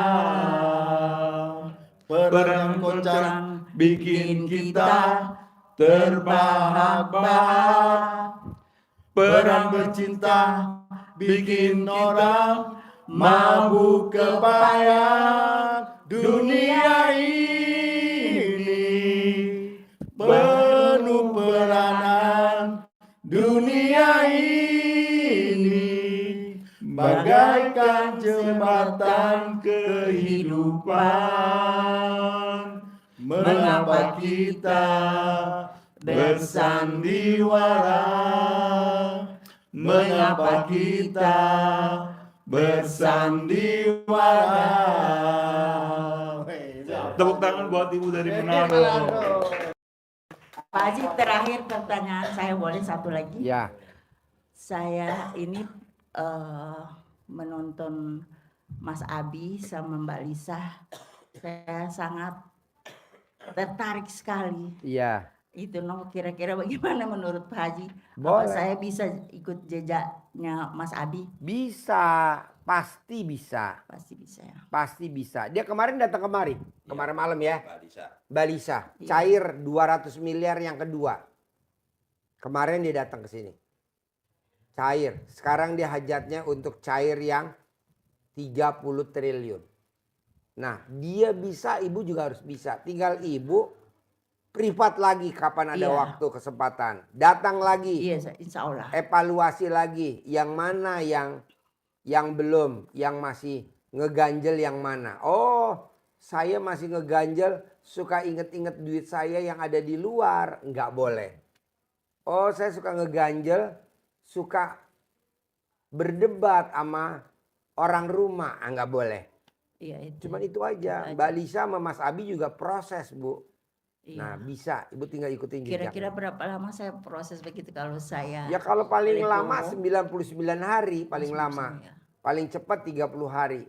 Peran kocak bikin kita terbahak-bahak. Peran bercinta bikin orang mabuk kebayang. Dunia ini penuh peranan. Dunia ini bagaikan jembatan kehidupan. Mengapa kita bersandiwara? Mengapa kita bersandiwara? Tepuk tangan buat Ibu dari Manado. Pak Haji, terakhir pertanyaan saya, boleh satu lagi? Ya. Saya ini menonton Mas Abi sama Mbak Lisa. Saya sangat tertarik sekali. Iya. Itu kira-kira bagaimana menurut Pak Haji? Boleh. Apa saya bisa ikut jejaknya Mas Abi? Bisa, pasti bisa. Pasti bisa ya. Pasti bisa. Dia kemarin datang kemari. Kemarin malam ya. Mbak Lisa. Balisa. Iya. Cair 200 miliar yang kedua. Kemarin dia datang ke sini. Cair. Sekarang dia hajatnya untuk cair yang 30 triliun. Nah, dia bisa, Ibu juga harus bisa. Tinggal Ibu privat lagi kapan ada Iya. waktu kesempatan. Datang lagi. Iya, insya Allah. Evaluasi lagi yang mana yang belum, yang masih ngeganjel yang mana. Oh, saya masih ngeganjel, suka inget-inget duit saya yang ada di luar, nggak boleh. Oh, saya suka ngeganjel, suka berdebat sama orang rumah, nggak boleh. Iya, itu. Cuman itu aja. Itu aja. Mbak Lisa sama Mas Abi juga proses, Bu. Iya. Nah, bisa. Ibu tinggal ikutin jejaknya. Kira-kira berapa lama saya proses begitu kalau saya? Ya kalau paling Boleh lama dong. 99 hari paling lama. Ya. Paling cepat 30 hari.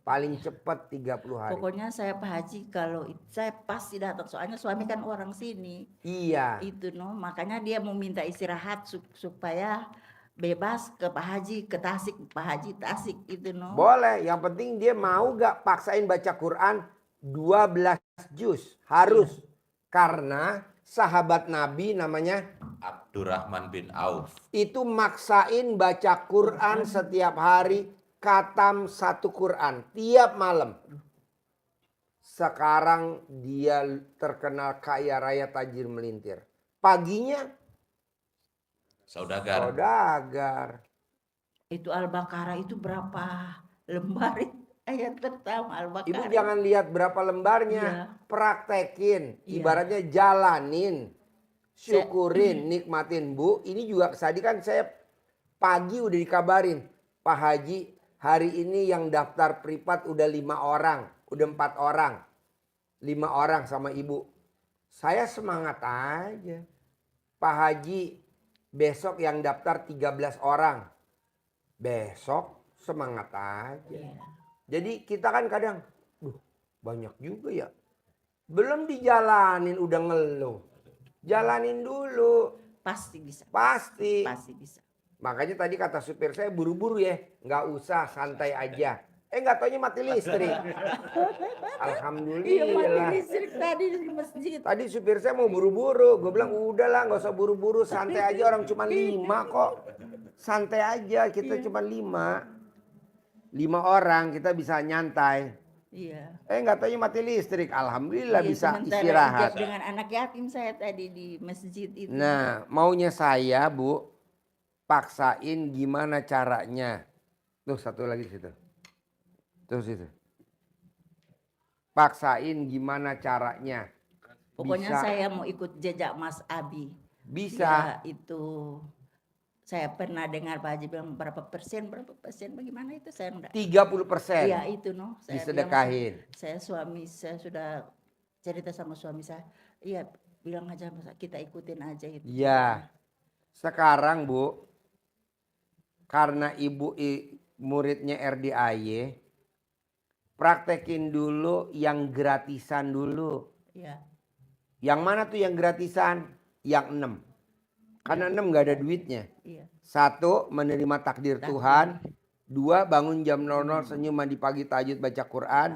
Paling cepat 30 hari. Pokoknya saya Pak Haji kalau saya pasti datang, soalnya suami kan orang sini. Iya. Itu makanya dia mau minta istirahat supaya bebas ke Pak Haji, ke Tasik, Pak Haji Tasik itu Boleh, yang penting dia mau gak paksain baca Quran 12 juz. Harus. Karena sahabat Nabi namanya Abdurrahman bin Auf. itu maksain baca Quran setiap hari, khatam 1 Quran tiap malam. Sekarang dia terkenal kaya raya tajir melintir. Paginya saudagar. Itu Al-Baqarah itu berapa lembar ayat pertama Al-Baqarah. Ibu jangan lihat berapa lembarnya, Iya. praktekin, Iya. ibaratnya jalanin, syukurin, nikmatin Bu. Ini juga tadi kan saya pagi udah dikabarin, Pak Haji hari ini yang daftar privat udah 5 orang, udah 4 orang, 5 orang sama Ibu. Saya semangat aja, Pak Haji besok yang daftar 13 orang. Besok semangat aja. Iya. Jadi kita kan kadang, banyak juga ya. Belum dijalanin udah ngeluh. Jalanin dulu. Pasti bisa. Pasti. Pasti bisa. Makanya tadi kata supir saya buru-buru ya. Nggak usah, santai aja. Nggak taunya mati listrik. Iya, Alhamdulillah. mati listrik tadi di masjid. Tadi supir saya mau buru-buru. Gue bilang udahlah nggak usah buru-buru. Santai aja, orang cuma 5 kok. Santai aja, kita cuma 5. 5 orang kita bisa nyantai. Iya. Nggak taunya mati listrik. Alhamdulillah Iya, bisa sementara istirahat. ijab dengan anak yatim saya tadi di masjid itu. Nah, maunya saya, Bu, paksain gimana caranya. Tuh, satu lagi situ. Tuh situ. Paksain gimana caranya. Pokoknya Bisa. saya mau ikut jejak Mas Abi. Bisa. Ya, itu saya pernah dengar Pak Haji bilang berapa persen, bagaimana itu saya enggak. 30%. Iya itu noh. Saya Disedekahin. bilang, saya sudah cerita sama suami saya. Iya bilang aja kita ikutin aja itu. Iya. Sekarang Bu, karena Ibu muridnya RDAY, praktekin dulu yang gratisan dulu. Iya. Yang mana tuh yang gratisan? Yang 6. Karena 6 nggak ada duitnya. Iya. 1, menerima takdir Tuhan. 2, bangun jam 00 senyum mandi pagi tahajud baca Quran.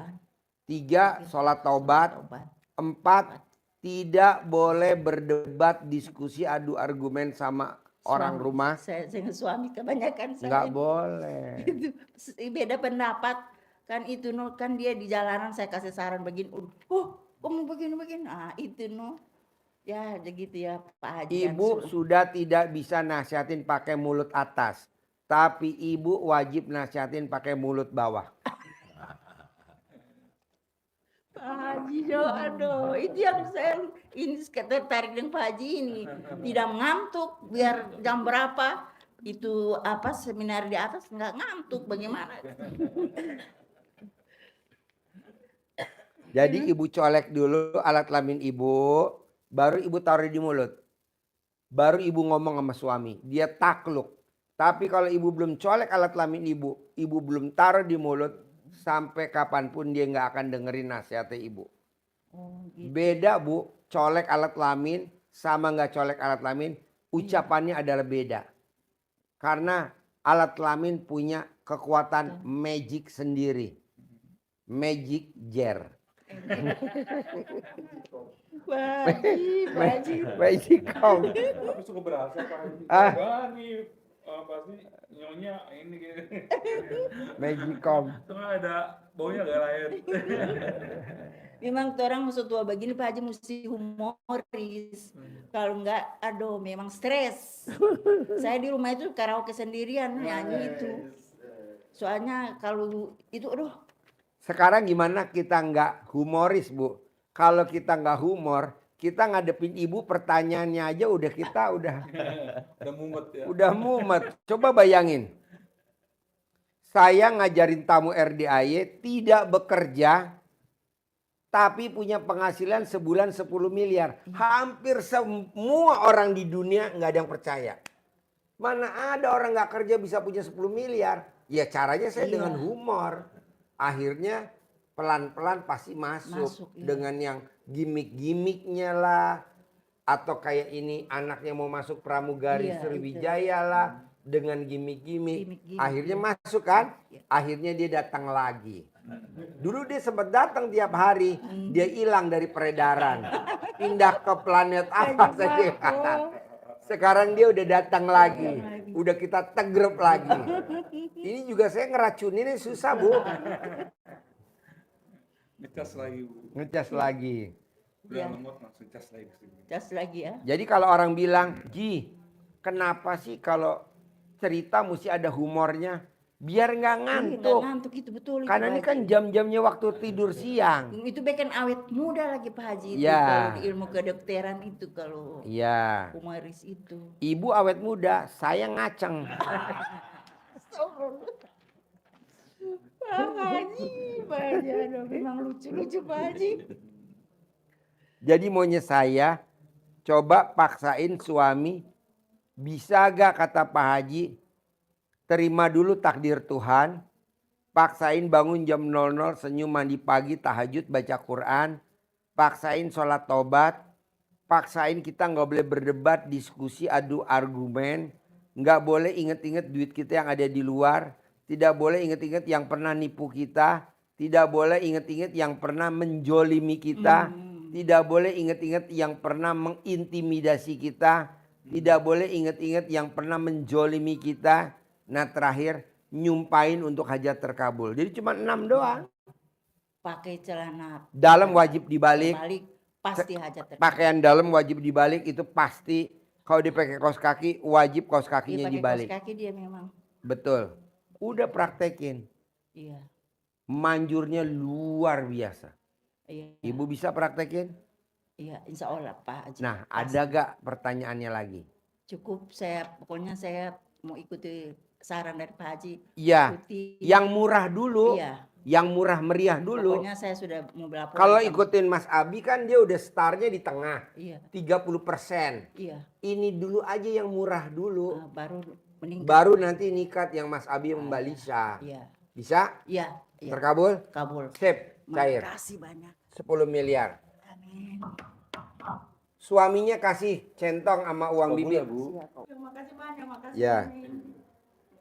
3, sholat taubat. 4, tidak boleh berdebat, diskusi, adu argumen sama orang rumah. Saya dengan suami kebanyakan saya. Nggak boleh. Itu beda pendapat kan itu no, kan dia di jalanan saya kasih saran begini, kamu begini, itu no, ya begitu ya Pak Haji. Ibu sudah tidak bisa nasihatin pakai mulut atas, tapi ibu wajib nasihatin pakai mulut bawah. Pak Haji, aduh, itu yang saya ini tertarik dengan Pak Haji ini, tidak ngantuk, biar jam berapa itu apa seminar di atas nggak ngantuk, bagaimana? Jadi ibu colek dulu alat kelamin ibu, baru ibu taruh di mulut. Baru ibu ngomong sama suami, dia takluk. Tapi kalau ibu belum colek alat kelamin ibu belum taruh di mulut, sampai kapanpun dia nggak akan dengerin nasihatnya ibu. Oh, gitu. Beda Bu, colek alat kelamin sama nggak colek alat kelamin, ucapannya adalah beda. Karena alat kelamin punya kekuatan magic sendiri. Magic jar. Magicom. Tapi cukup berasa Pak Haji. Ah. Wah, nih pasti nyonya ini gitu. Magicom. Cuma ada baunya agak lain. Memang orang musuh tua begini Pak Haji mesti humoris. Kalau enggak, aduh memang stres. Saya di rumah itu karaoke sendirian nyanyi itu. Soalnya kalau itu aduh. Sekarang gimana kita nggak humoris Bu? Kalau kita nggak humor, kita ngadepin ibu pertanyaannya aja udah Udah mumet ya. udah mumet. Coba bayangin. Saya ngajarin tamu RDAY tidak bekerja, tapi punya penghasilan sebulan 10 miliar. Hampir semua orang di dunia nggak ada yang percaya. Mana ada orang nggak kerja bisa punya 10 miliar? Ya caranya saya dengan humor. Akhirnya pelan-pelan pasti masuk dengan yang gimmick-gimmicknya lah. Atau kayak ini anaknya mau masuk pramugari Sriwijaya lah. Dengan gimmick-gimmick. Akhirnya masuk kan? Akhirnya dia datang lagi. Dulu dia sempat datang tiap hari. Dia hilang dari peredaran. Pindah ke planet apa saja. Sekarang dia udah datang lagi. Udah kita tegrep lagi. Ini juga saya ngeracuninnya susah Bu. Ngecas lagi Bu. Ngecas lagi. Udah lemot langsung cas lagi. Cas lagi ya. Jadi kalau orang bilang, Ji, kenapa sih kalau cerita mesti ada humornya? Biar nggak ngantuk. Nggak ngantuk itu betul. Karena ini kan jam-jamnya waktu tidur siang. Itu bikin awet muda lagi Pak Haji itu Ya. kalau di ilmu kedokteran itu kalau Iya. humoris itu. Ibu awet muda, saya ngaceng. Pak Haji, aduh, memang lucu-lucu Pak Haji. Jadi maunya saya coba paksain suami. Bisa gak kata Pak Haji terima dulu takdir Tuhan, paksain bangun jam 00, senyum mandi pagi, tahajud, baca Quran, paksain sholat tobat, paksain kita nggak boleh berdebat, diskusi, adu argumen, nggak boleh inget-inget duit kita yang ada di luar, tidak boleh inget-inget yang pernah nipu kita, tidak boleh inget-inget yang pernah menjolimi kita, tidak boleh inget-inget yang pernah mengintimidasi kita, tidak boleh inget-inget yang pernah menjolimi kita. Nah terakhir nyumpain untuk hajat terkabul. Jadi cuma 6 doang. Pakai celana Dalam wajib dibalik. terbalik, pasti hajat terkabul. Pakaian dalam wajib dibalik itu pasti. Kalau dipakai kaos kaki wajib kaos Dia kakinya pakai dibalik. kaos kaki dia memang. Betul. Udah praktekin. Iya. Manjurnya luar biasa. Iya. Ibu bisa praktekin? Iya, insya Allah Pak Haji. Nah Pasti. ada gak pertanyaannya lagi? Cukup pokoknya saya mau ikuti saran dari Pak Haji. Iya. Ikuti. Yang murah dulu. Iya. Yang murah meriah dulu. Pokoknya saya sudah mau berlaporan. Kalau sama- ikutin Mas Abi kan dia udah startnya di tengah. Iya. 30%. Iya. Ini dulu aja yang murah dulu. Baru meningkat. Baru nanti nikat yang Mas Abi yang Mbak Lisa. Iya. Bisa? Iya. Iya. Terkabul? Kabul. Sip, cair. Makasih banyak. 10 miliar. Amin. Suaminya kasih centong sama uang bibit. Terima kasih banyak. Makasih. Ya.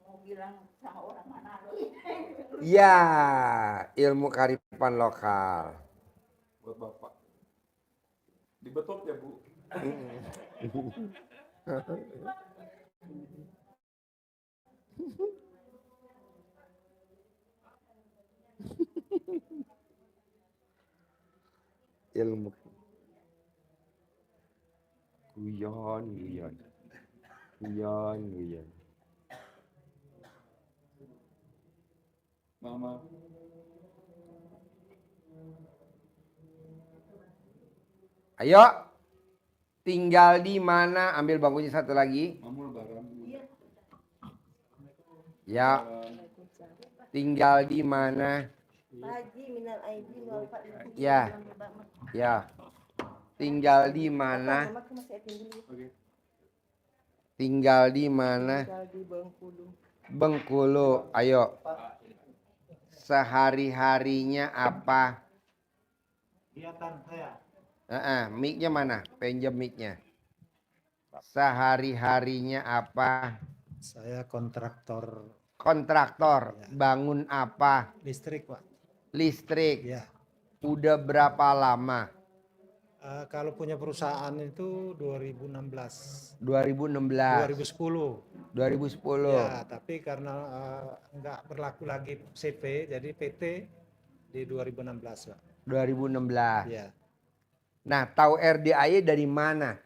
Mau bilang sama orang mana lo? Ya, ilmu kearifan lokal. Buat Bapak. Dibetot ya, Bu. Ilmu. Guyon, guyon. Guyon, guyon. Mama. Ayo. Tinggal di mana? Ambil bangkunya satu lagi. Mama lebaran. Ya. Tinggal di mana? Ya. Ya. Tinggal di mana? Tinggal di mana? Bengkulu. Ayo. Sehari-harinya apa? Kegiatan saya. Mic-nya mana? Pinjam mic-nya. Sehari-harinya apa? Saya kontraktor Kontraktor. Bangun apa? listrik, Pak. Listrik. Ya. Udah berapa lama? Kalau punya perusahaan itu 2016. 2016. 2010. 2010. Ya, tapi karena nggak berlaku lagi CP, jadi PT di 2016, Pak. 2016. Ya. Nah, tahu RDAY dari mana?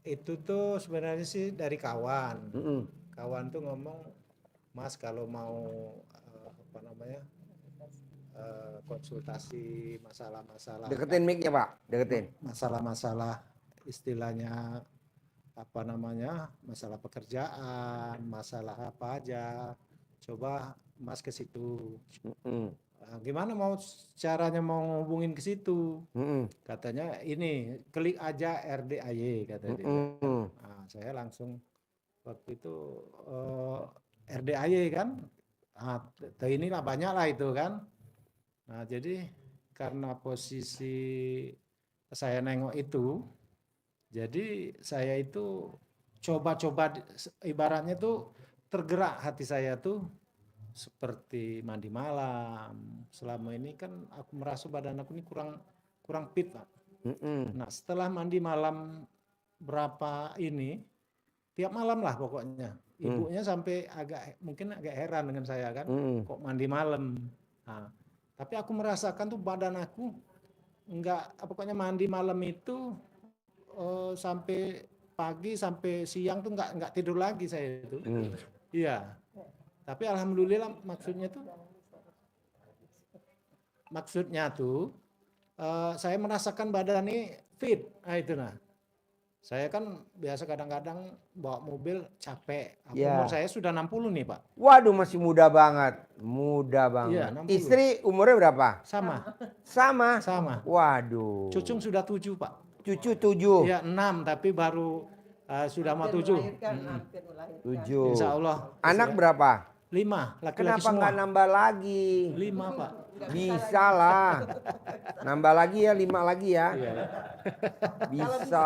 Itu tuh sebenarnya sih dari kawan. Mm-mm. Kawan tuh ngomong, Mas kalau mau apa namanya konsultasi masalah-masalah Deketin mic-nya, Pak. Deketin. masalah-masalah istilahnya apa namanya masalah pekerjaan, masalah apa aja, coba Mas ke situ. Mm-mm. Nah, gimana mau caranya mau ngubungin ke situ? Mm-mm. Katanya ini klik aja RDAY katanya. Mm-mm. Nah, saya langsung waktu itu RDAY kan, nah, inilah banyak lah itu kan. Nah jadi karena posisi saya nengok itu, jadi saya itu coba-coba ibaratnya tuh tergerak hati saya tuh seperti mandi malam. Selama ini kan aku merasa badan aku ini kurang fit, Pak. Mm-mm. Nah setelah mandi malam berapa ini, tiap malam lah pokoknya. Ibunya sampai mungkin agak heran dengan saya kan, Mm-mm. kok mandi malam. Nah, tapi aku merasakan tuh badan aku pokoknya mandi malam itu sampai pagi sampai siang tuh nggak tidur lagi saya itu. Iya. Tapi alhamdulillah maksudnya tuh saya merasakan badan ini fit. Nah itu nah. Saya kan biasa kadang-kadang bawa mobil capek. Ya. Umur saya sudah 60 nih, Pak. Waduh, masih muda banget. Muda banget. Iya, 60. Istri umurnya berapa? Sama. Sama. Waduh. Cucung sudah 7, Pak. Cucu 7. Iya, 6 tapi baru Sudah mau Hampir 7. melahirkan, hampir melahirkan. 7. Insya Allah. Anak berapa? 5, laki-laki Kenapa semua. nggak nambah lagi? 5 Pak. Bisa lah. Nambah lagi ya, 5 lagi ya. Iya. Bisa.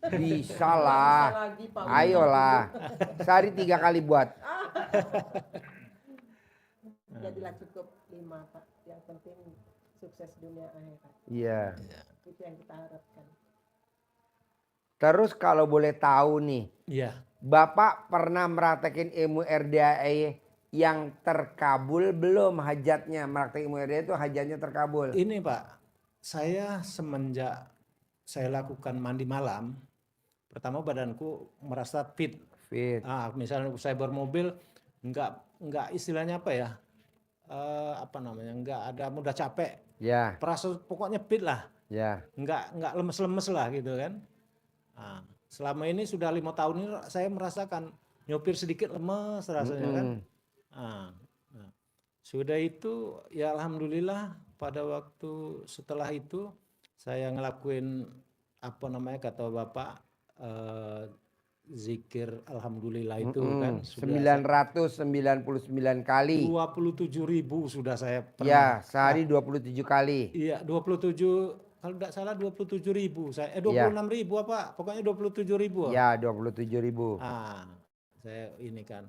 Bisa Bisa lah. lagi, Pak. Ayolah. Sehari 3 kali buat. Jadilah cukup 5, Pak. Yang penting sukses dunia akhirat. Iya. Itu yang kita harapkan. Terus kalau boleh tahu nih, Iya. Bapak pernah mempraktekin ilmu RDAE yang terkabul belum hajatnya? Mempraktekin ilmu RDAE itu hajatnya terkabul. Ini Pak, saya semenjak saya lakukan mandi malam, pertama badanku merasa fit. Fit. Misalnya saya bermobil, nggak istilahnya apa ya, apa namanya, nggak ada mudah capek. Ya, Perasa pokoknya fit lah, ya. nggak lemes-lemes lah gitu kan. Nah, selama ini sudah 5 tahun ini saya merasakan nyopir sedikit lemes rasanya kan. Nah, sudah itu ya alhamdulillah pada waktu setelah itu saya ngelakuin apa namanya kata Bapak zikir alhamdulillah itu kan sudah 999 kali. 27.000 sudah saya Ya, pernah. sehari 27 kali. Iya, 27 kalau tidak salah 27.000 saya 26.000 apa pokoknya 27.000. Ya, 27.000. Saya ini kan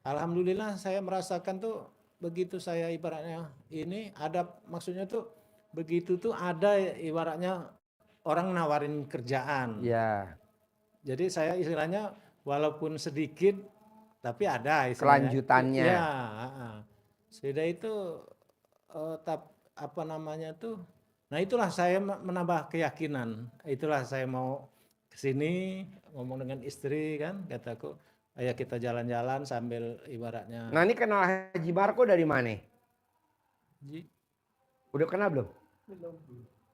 alhamdulillah saya merasakan tuh begitu saya ibaratnya ini ada maksudnya tuh begitu tuh ada ibaratnya orang nawarin kerjaan. Ya. Jadi saya istilahnya walaupun sedikit tapi ada istilahnya. Kelanjutannya. Ya, sudah itu apa namanya tuh. Nah itulah saya menambah keyakinan. Itulah saya mau kesini ngomong dengan istri kan, kataku, ayo kita jalan-jalan sambil ibaratnya. Nah ini kenal Haji Marco dari mana? Udah kenal belum? Belum.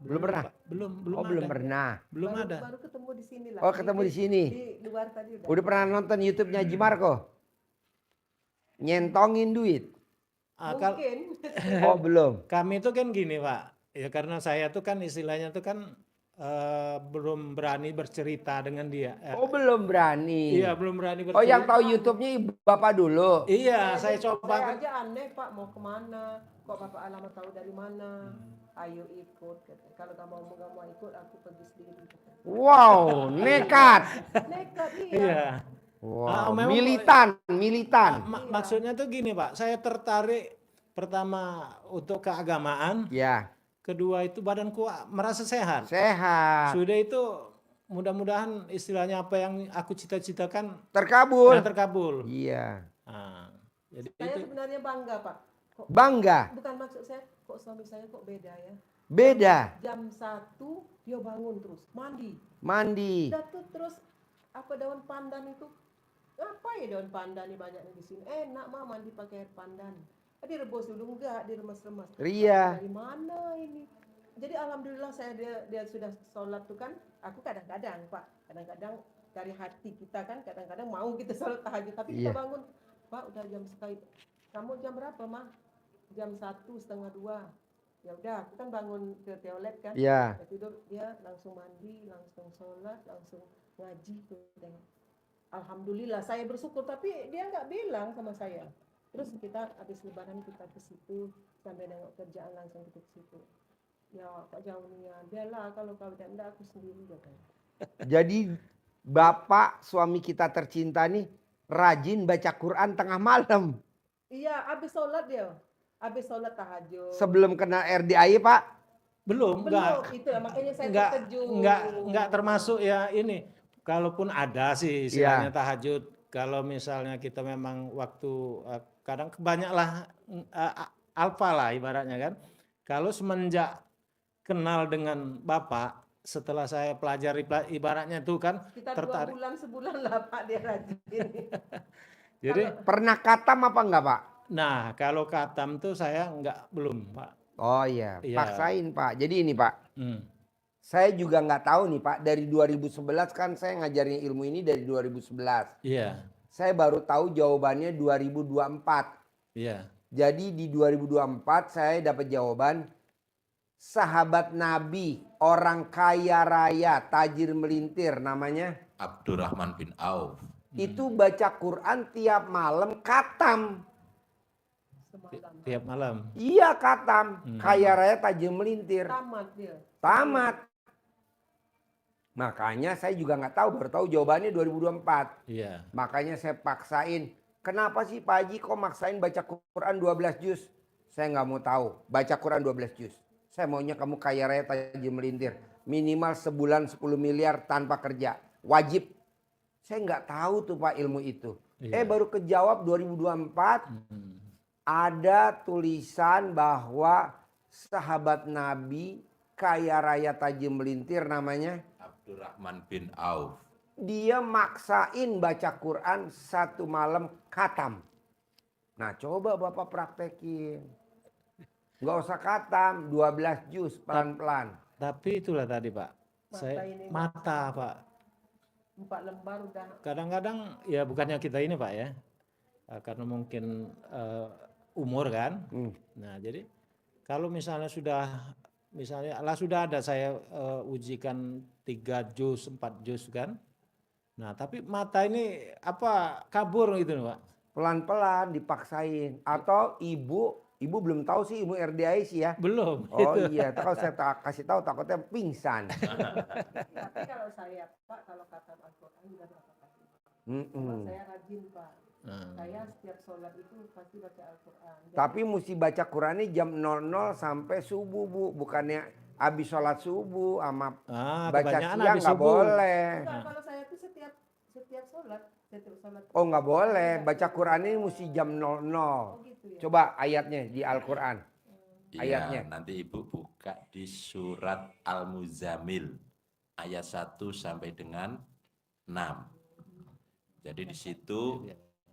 Belum pernah? Pak. Belum Oh, belum ada. pernah. Belum ada. Baru ketemu di sini lah. Oh, ketemu di sini. Di luar tadi udah. Udah pernah nonton YouTube-nya Haji Marco? Nyentongin duit? Mungkin. Oh, belum. Kami itu kan gini Pak, ya karena saya tuh kan istilahnya tuh kan belum berani bercerita dengan dia. Oh, belum berani. Iya belum berani bercerita. Oh, yang tahu YouTube-nya ibu bapak dulu. Iya saya Saya coba. aja aneh Pak, mau kemana? Kok Bapak alamat tahu dari mana? Ayo ikut. Kalau kamu mau ikut, aku pergi sendiri. Wow, nekat. Nekat Iya. Wow, memang- militan. Maksudnya tuh gini Pak, saya tertarik pertama untuk keagamaan, Ya, kedua itu badanku merasa sehat. sehat. Sudah itu mudah-mudahan istilahnya apa yang aku cita-citakan Terkabul. terkabul. Iya. Nah, jadi Saya itu sebenarnya bangga Pak. Kok, Bangga. bukan maksud saya, kok suami saya kok beda ya? Beda. Jam 1 dia bangun terus, mandi. Mandi. Udah tuh terus apa daun pandan itu? Apa ya daun pandan nih banyak di sini? Enak mah mandi pakai air pandan. Direbus dulu enggak, diremes-remes. Iya. Dari mana ini? Jadi alhamdulillah saya dia sudah sholat tuh kan. Aku kadang-kadang Pak, kadang-kadang dari hati kita kan kadang-kadang mau kita sholat tahajud tapi kita Iya. bangun, Pak udah jam sekali. Kamu jam berapa mah? Jam 1:30. Ya udah, aku kan bangun ke toilet kan. Iya. Dia tidur, dia langsung mandi, langsung sholat, langsung ngaji. Alhamdulillah saya bersyukur, tapi dia nggak bilang sama saya. Terus kita habis lebaran kita ke situ, sampai nengok kerjaan langsung kita ke situ. Ya kok jauh nih ya, biarlah kalau kau tidak aku sendiri katanya. Jadi bapak suami kita tercinta nih rajin baca Quran tengah malam. Iya, habis sholat dia, habis sholat tahajud. Sebelum kenal RDAI Pak. belum enggak. Belum, itu ya, makanya saya Enggak, terkejut. enggak termasuk ya ini. Kalaupun ada sih istilahnya tahajud. Kalau misalnya kita memang waktu kadang banyaklah alfa lah ibaratnya kan. Kalau semenjak kenal dengan Bapak, setelah saya pelajari ibaratnya itu kan Kita 2 tertarik. bulan sebulan lah Pak dia rajin. Jadi Pernah katam apa enggak Pak? nah kalau katam tuh saya belum Pak. Oh iya, Iya. paksain Pak. Jadi ini Pak. Saya juga nggak tahu nih Pak, dari 2011 kan saya ngajarin ilmu ini dari 2011. Iya, Saya baru tahu jawabannya 2024. iya. Jadi di 2024 saya dapat jawaban sahabat Nabi, orang kaya raya, tajir melintir namanya. Abdurrahman bin Auf. Itu baca Quran tiap malam khatam. Semalam. Tiap malam. Iya khatam. Kaya raya tajam melintir. Tamat dia. Tamat. Makanya saya juga nggak tahu, baru tahu jawabannya 2024. Iya. Makanya saya paksain. Kenapa sih Pak Haji kok maksain baca Quran 12 juz? Saya nggak mau tahu. Baca Quran 12 juz. Saya maunya kamu kaya raya tajam melintir. Minimal sebulan 10 miliar tanpa kerja. Wajib. Saya nggak tahu tuh Pak ilmu itu. Iya. Baru kejawab 2024. Ada tulisan bahwa sahabat Nabi kaya raya tajam melintir namanya. Abdurrahman bin Auf. Dia maksain baca Quran satu malam khatam. Nah coba Bapak praktekin. Nggak usah khatam, 12 juz pelan-pelan. Tapi itulah tadi Pak. Mata ini, Mata Pak. 4 lembar udah. Kadang-kadang ya bukannya kita ini Pak ya. Karena mungkin umur kan. Nah jadi kalau misalnya sudah ada saya ujikan 3 juz, 4 juz kan. Nah tapi mata ini kabur gitu Pak. Pelan-pelan dipaksain. Atau ibu belum tahu sih ilmu RDI sih ya. Belum. Oh iya, kalau saya kasih tahu takutnya pingsan. Tapi kalau saya Pak, kalau kata Al-Quran juga berapa kali. Kalau saya rajin Pak. Saya setiap sholat itu pasti baca Al-Quran. Tapi mesti baca Qurannya jam 00 sampai subuh Bu. Bukannya habis sholat subuh sama baca kebanyakan siang habis nggak subuh. boleh. Enggak, kalau saya tuh setiap sholat. Setiap sholat. Oh nggak boleh. Baca Quran ini mesti jam 00. Oh gitu ya. Coba ayatnya di Al-Quran. Ayatnya. Iya, nanti Ibu buka di surat Al-Muzammil ayat 1 sampai dengan 6. Jadi di situ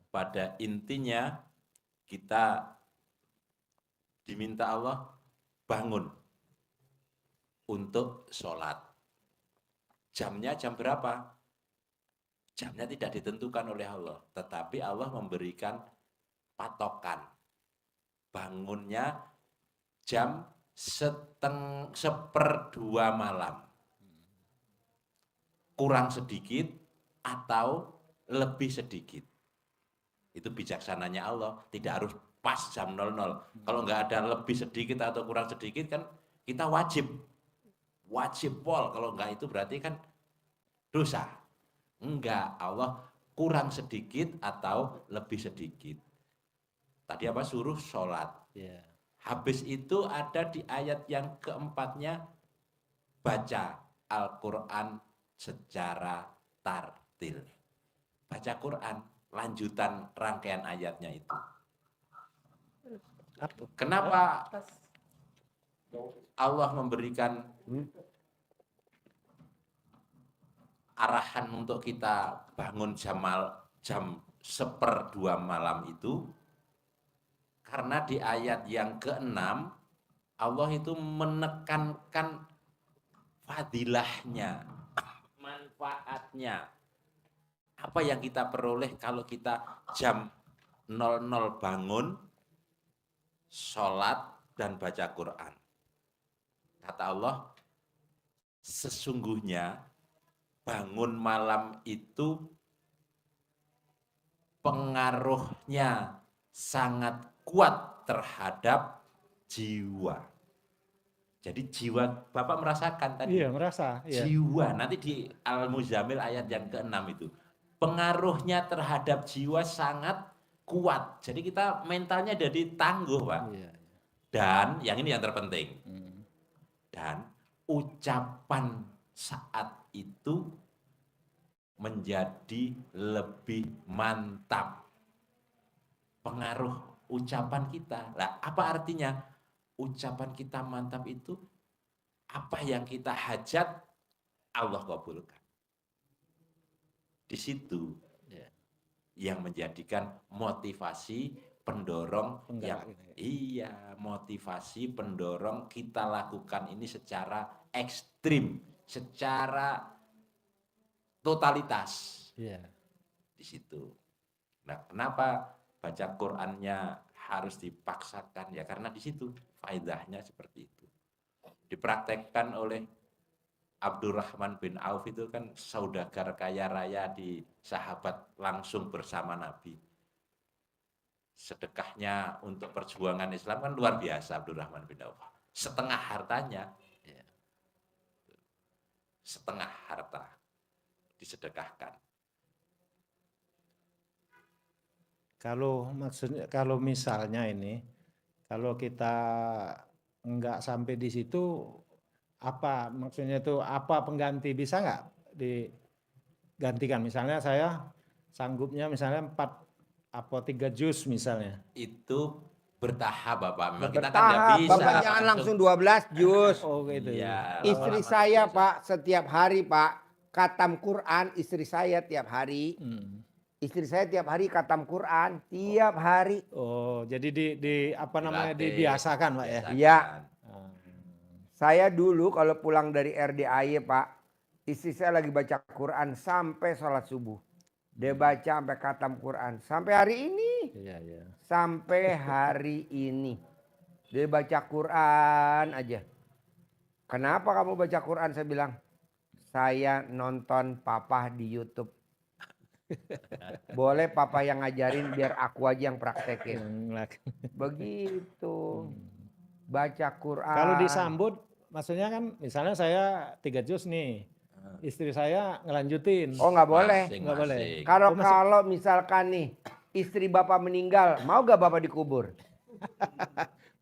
pada intinya kita diminta Allah bangun untuk sholat. Jamnya jam berapa? Jamnya tidak ditentukan oleh Allah, tetapi Allah memberikan patokan. Bangunnya jam 1/2 malam. Kurang sedikit atau lebih sedikit. Itu bijaksananya Allah, tidak harus pas jam 00. Kalau nggak ada lebih sedikit atau kurang sedikit kan kita wajib pol. Kalau nggak itu berarti kan dosa. Enggak, Allah kurang sedikit atau lebih sedikit. Tadi apa? Suruh sholat. Yeah. Habis itu ada di ayat yang keempatnya baca Al-Quran secara tartil. Baca Quran, lanjutan rangkaian ayatnya itu. Kenapa Allah memberikan arahan untuk kita bangun jam 1/2 malam itu? Karena di ayat yang ke-6 Allah itu menekankan fadilahnya, manfaatnya. Apa yang kita peroleh kalau kita jam 00 bangun, sholat dan baca Quran. Kata Allah, sesungguhnya bangun malam itu pengaruhnya sangat kuat terhadap jiwa. Jadi jiwa, Bapak merasakan tadi. Iya, merasa. Iya. Jiwa, nanti di Al-Muzammil ayat yang ke-6 itu. Pengaruhnya terhadap jiwa sangat kuat. Jadi kita mentalnya jadi tangguh, Pak. Iya. Dan yang ini yang terpenting. Dan ucapan saat itu menjadi lebih mantap. Pengaruh ucapan kita. Nah, apa artinya? Ucapan kita mantap itu apa yang kita hajat Allah kabulkan. Di situ yang menjadikan motivasi pendorong Penggerak yang motivasi pendorong kita lakukan ini secara ekstrim, secara totalitas. Iya. Di situ. Nah, kenapa baca Qur'annya harus dipaksakan? Ya karena di situ faedahnya seperti itu. Dipraktekkan oleh Abdurrahman bin Auf itu kan saudagar kaya raya di sahabat langsung bersama Nabi. Sedekahnya untuk perjuangan Islam kan luar biasa Abdurrahman bin Auf. Setengah hartanya, ya, setengah harta disedekahkan. Kalau maksudnya, kalau misalnya ini, kalau kita nggak sampai di situ, apa maksudnya itu, apa pengganti, bisa nggak digantikan? Misalnya saya sanggupnya misalnya 4 atau 3 jus misalnya. Itu bertahap Bapak. Memang kita kan nggak Bertahap, bisa Bapak jangan langsung 12 juz. Oh gitu. Iya, Istri lama-lama saya bisa. Pak setiap hari Pak khatam Quran, istri saya tiap hari. Hmm. Istri saya tiap hari khatam Quran, tiap hari. Oh, jadi di apa namanya, Dilatih, dibiasakan Pak ya? biasakan. Iya. Ah. Saya dulu kalau pulang dari RDAY Pak, istri saya lagi baca Quran sampai sholat subuh. Dia baca sampai khatam Quran. Sampai hari ini. Iya, iya. Sampai hari ini. Dia baca Quran aja. Kenapa kamu baca Quran? Saya bilang, saya nonton papa di YouTube. Boleh papa yang ngajarin biar aku aja yang praktekin. Begitu. Baca Quran. Kalau disambut, maksudnya kan misalnya saya 3 juz nih. Istri saya ngelanjutin. Oh nggak boleh. Nggak boleh. Masing-masing. Kalau Oh, masih- kalau misalkan nih istri bapak meninggal, mau gak bapak dikubur?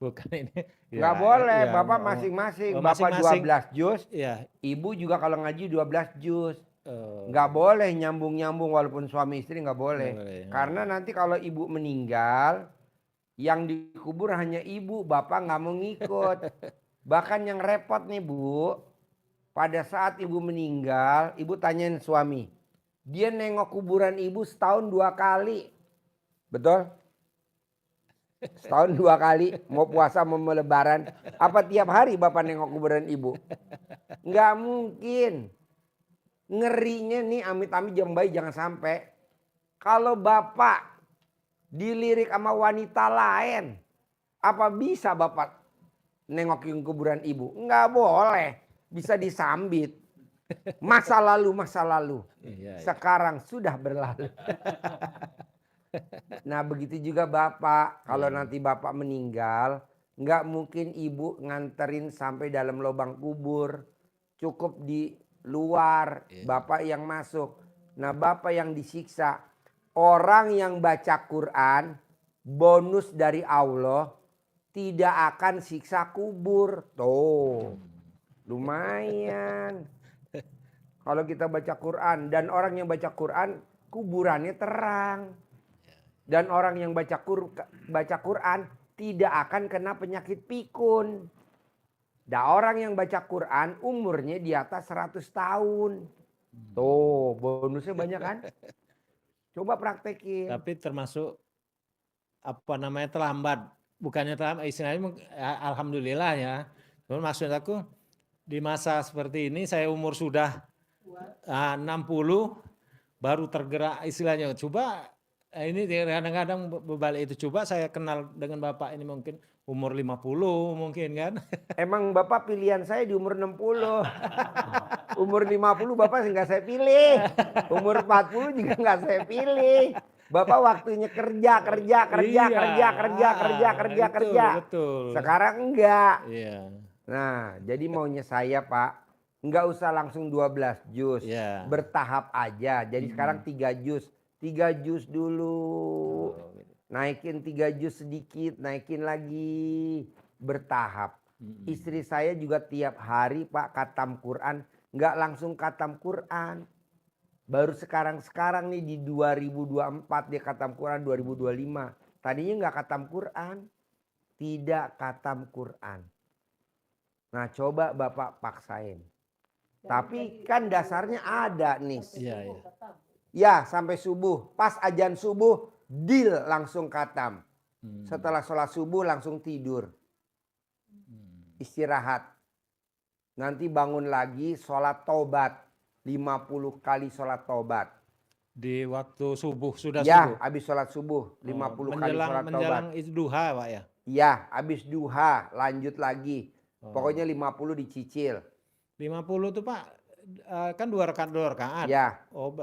Bukan ini. Nggak Ya, boleh, ya, bapak oh, masing-masing. oh, Bapak masing-masing. 12 juz, Iya. ibu juga kalau ngaji 12 juz. Oh, Nggak boleh nyambung-nyambung walaupun suami istri nggak boleh. nggak boleh. Karena nanti kalau ibu meninggal, yang dikubur hanya ibu, bapak nggak mau ngikut. Bahkan yang repot nih Bu, pada saat ibu meninggal, ibu tanyain suami. Dia nengok kuburan ibu setahun 2 kali. Betul? Setahun 2 kali, mau puasa mau lebaran. Apa tiap hari bapak nengok kuburan ibu? Nggak mungkin. Ngerinya nih amit-amit jam bayi jangan sampai. Kalau bapak dilirik sama wanita lain, apa bisa bapak nengokin kuburan ibu? Nggak boleh. Bisa disambit. Masa lalu, masa lalu. Iya, iya. Sekarang sudah berlalu. Nah begitu juga bapak. Kalau nanti bapak meninggal, nggak mungkin ibu nganterin sampai dalam lubang kubur. Cukup di luar, bapak yang masuk. Nah bapak yang disiksa. Orang yang baca Quran, bonus dari Allah, tidak akan siksa kubur. Tuh, lumayan. Kalau kita baca Quran dan orang yang baca Quran, kuburannya terang. Dan orang yang baca Quran tidak akan kena penyakit pikun. Dan orang yang baca Quran umurnya di atas 100 tahun. Tuh, bonusnya banyak kan? Coba praktekin. Tapi termasuk apa namanya, terlambat. Bukannya terlambat, istilahnya alhamdulillah ya. Cuman maksud aku di masa seperti ini saya umur sudah 60 baru tergerak istilahnya. Coba ini kadang-kadang berbalik itu. Coba saya kenal dengan Bapak ini mungkin umur 50 mungkin kan. Emang Bapak pilihan saya di umur 60. Umur 50 Bapak nggak saya pilih. Umur 40 juga nggak saya pilih. Bapak waktunya kerja. Betul. Sekarang enggak. Iya. Nah, jadi maunya saya Pak, enggak usah langsung 12 juz. Iya. Bertahap aja. Jadi sekarang 3 juz. 3 juz dulu. Naikin 3 juz sedikit, naikin lagi. Bertahap. Istri saya juga tiap hari Pak khatam Quran. Enggak langsung khatam Quran. Baru sekarang nih di 2024 dia khatam Quran, 2025. Tadinya enggak khatam Quran. Tidak khatam Quran. Nah coba Bapak paksain. Tapi kan dasarnya ada nih. Iya, iya. Ya sampai subuh. Pas azan subuh deal langsung khatam. Setelah sholat subuh langsung tidur. Istirahat. Nanti bangun lagi sholat tobat. 50 kali sholat tobat. Di waktu subuh sudah Ya subuh. habis sholat subuh 50 kali sholat tobat. Menjelang itu duha Pak ya. Ya habis duha lanjut lagi. Pokoknya 50 dicicil. 50 tuh Pak, kan 2 rakaat. Ya, Oh,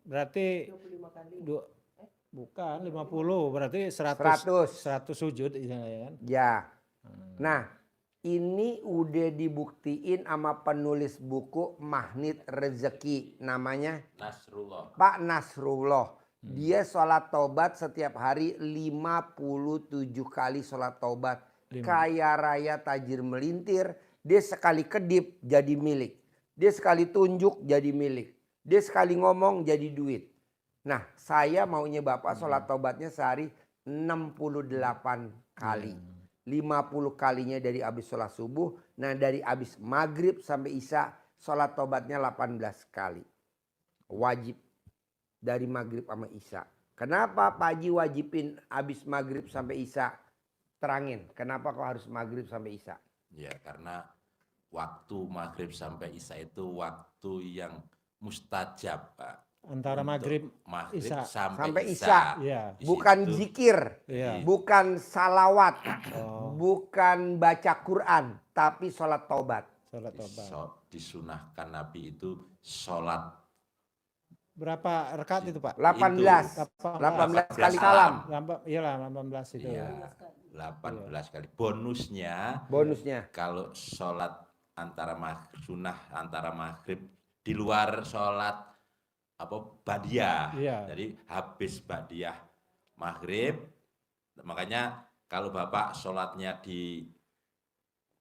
berarti 25 kali. bukan 50, berarti 100. 100 sujud ya kan. Ya. Nah, ini udah dibuktiin sama penulis buku Magnet Rezeki, namanya Nasrullah. Pak Nasrullah. Dia sholat taubat setiap hari 57 kali sholat taubat. Kaya raya tajir melintir. Dia sekali kedip jadi milik. Dia sekali tunjuk jadi milik. Dia sekali ngomong jadi duit. Nah, saya maunya Bapak sholat taubatnya sehari 68 kali. 50 kalinya dari habis sholat subuh. Nah, dari habis maghrib sampai isya sholat taubatnya 18 kali. Wajib dari maghrib sama isya. Kenapa Pak Haji wajibin habis maghrib sampai isya? Terangin, kenapa kok harus maghrib sampai isya? Ya, karena waktu maghrib sampai isya itu waktu yang mustajab, Pak. Antara Untuk maghrib, isya. sampai Isya. isya. Iya. Di Bukan situ, zikir, Iya. bukan salawat, Oh, bukan baca Quran, tapi sholat taubat. sholat tobat. disunahkan Nabi itu sholat Berapa rakaat itu Pak? 18. 18 kali salam. Iyalah 18 itu. ya, 18 kali. Bonusnya Bonusnya. kalau sholat sunnah antara maghrib di luar sholat badiah. Iya. Jadi habis badiah maghrib, makanya kalau Bapak sholatnya di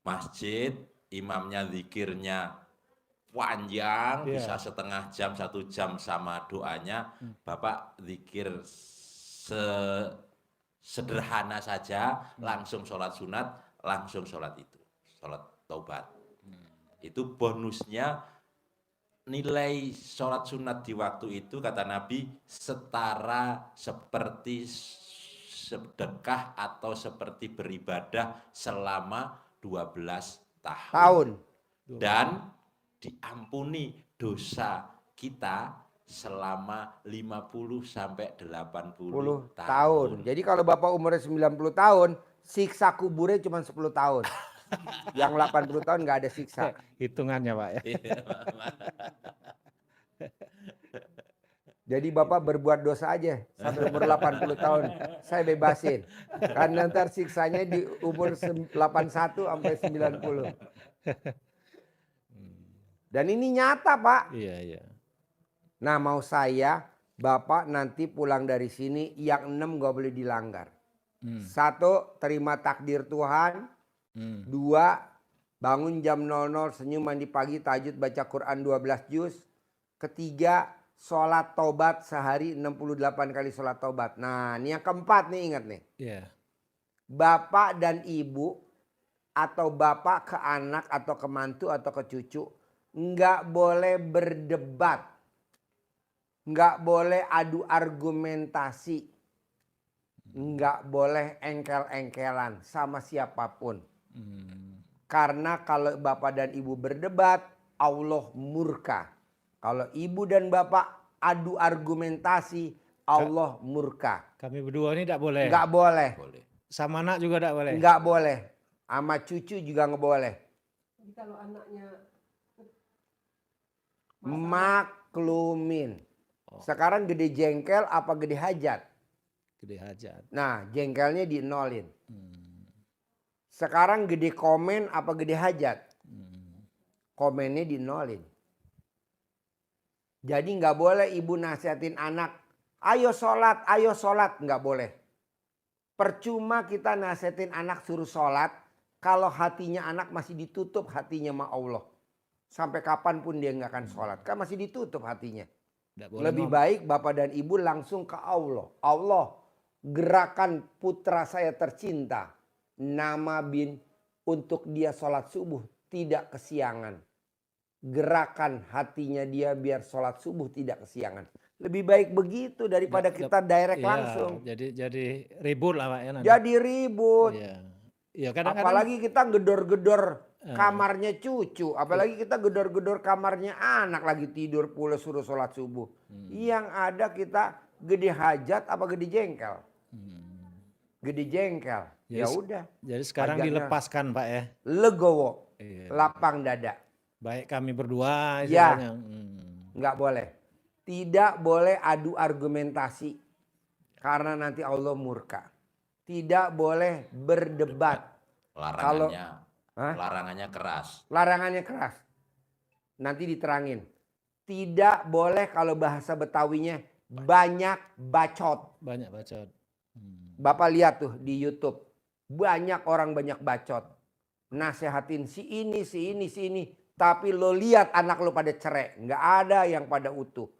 masjid, imamnya zikirnya panjang, Iya. bisa setengah jam, 1 jam sama doanya, Bapak zikir sederhana saja, langsung sholat sunat, langsung sholat itu, sholat taubat. Itu bonusnya. Nilai sholat sunat di waktu itu kata Nabi setara seperti sedekah atau seperti beribadah selama 12 tahun. Dan diampuni dosa kita selama 50 sampai 80 tahun. Jadi kalau Bapak umurnya 90 tahun, siksa kuburnya cuma 10 tahun. Yang 80 tahun nggak ada siksa. Hitungannya Pak ya. Jadi Bapak berbuat dosa aja sampai umur 80 tahun. Saya bebasin. Karena ntar siksanya di umur 81 sampai 90. Dan ini nyata Pak. Iya, iya. Nah mau saya, Bapak nanti pulang dari sini yang 6 gak boleh dilanggar. 1, terima takdir Tuhan. 2, bangun jam 00, senyum mandi pagi, tahajud baca Quran 12 juz. 3, sholat taubat sehari 68 kali sholat taubat. Nah ini yang keempat nih, ingat nih. Iya. Bapak dan ibu atau bapak ke anak atau ke mantu atau ke cucu nggak boleh berdebat. Nggak boleh adu argumentasi. Nggak boleh engkel-engkelan sama siapapun. Karena kalau bapak dan ibu berdebat, Allah murka. Kalau ibu dan bapak adu argumentasi, Allah murka. Kami berdua ini tidak boleh. Nggak boleh. Sama anak juga tidak boleh. Nggak boleh. Sama cucu juga nggak boleh. Jadi kalau anaknya Maklumin. Sekarang gede jengkel apa gede hajat? Gede hajat. Nah jengkelnya dinolin. Sekarang gede komen apa gede hajat? Komennya dinolin. Jadi nggak boleh ibu nasihatin anak, ayo sholat, nggak boleh. Percuma kita nasihatin anak suruh sholat, kalau hatinya anak masih ditutup hatinya sama Allah. Sampai kapanpun dia nggak akan sholat, kan masih ditutup hatinya. Lebih baik bapak dan ibu langsung ke Allah. Allah, gerakan putra saya tercinta, Nama bin, untuk dia sholat subuh tidak kesiangan. Gerakan hatinya dia biar sholat subuh tidak kesiangan. Lebih baik begitu daripada kita direct langsung. Jadi ribut lah Pak ya nanti. Jadi ribut. Iya. Ya, kadang-kadang, apalagi kita gedor-gedor kamarnya cucu. Apalagi kita gedor-gedor kamarnya anak lagi tidur pula suruh sholat subuh. Yang ada kita gede hajat apa gede jengkel? Gede jengkel. Ya udah. Jadi sekarang Hajatnya dilepaskan Pak ya. legowo. Iya. Lapang dada. baik kami berdua Ya. istilahnya. Nggak boleh. Tidak boleh adu argumentasi karena nanti Allah murka. Tidak boleh berdebat. Larangannya, Hah? larangannya keras. Larangannya keras. Nanti diterangin. Tidak boleh kalau bahasa Betawinya banyak bacot. Banyak bacot. Bapak lihat tuh di YouTube. Banyak orang banyak bacot. Nasehatin si ini, si ini, si ini. Tapi lo lihat anak lo pada cerai. Nggak ada yang pada utuh.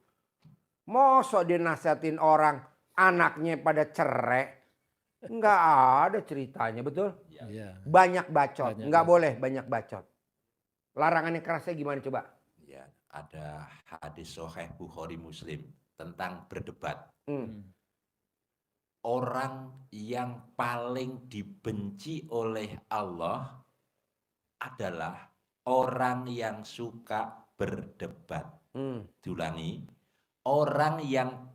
Mosok dia nasehatin orang anaknya pada cerai. Nggak ada ceritanya, betul? Iya. Banyak bacot. Banyak Nggak bacot. boleh banyak bacot. Larangannya kerasnya gimana coba? Ya, ada hadis Sahih Bukhari Muslim tentang berdebat. Orang yang paling dibenci oleh Allah adalah orang yang suka berdebat. Diulangi, orang yang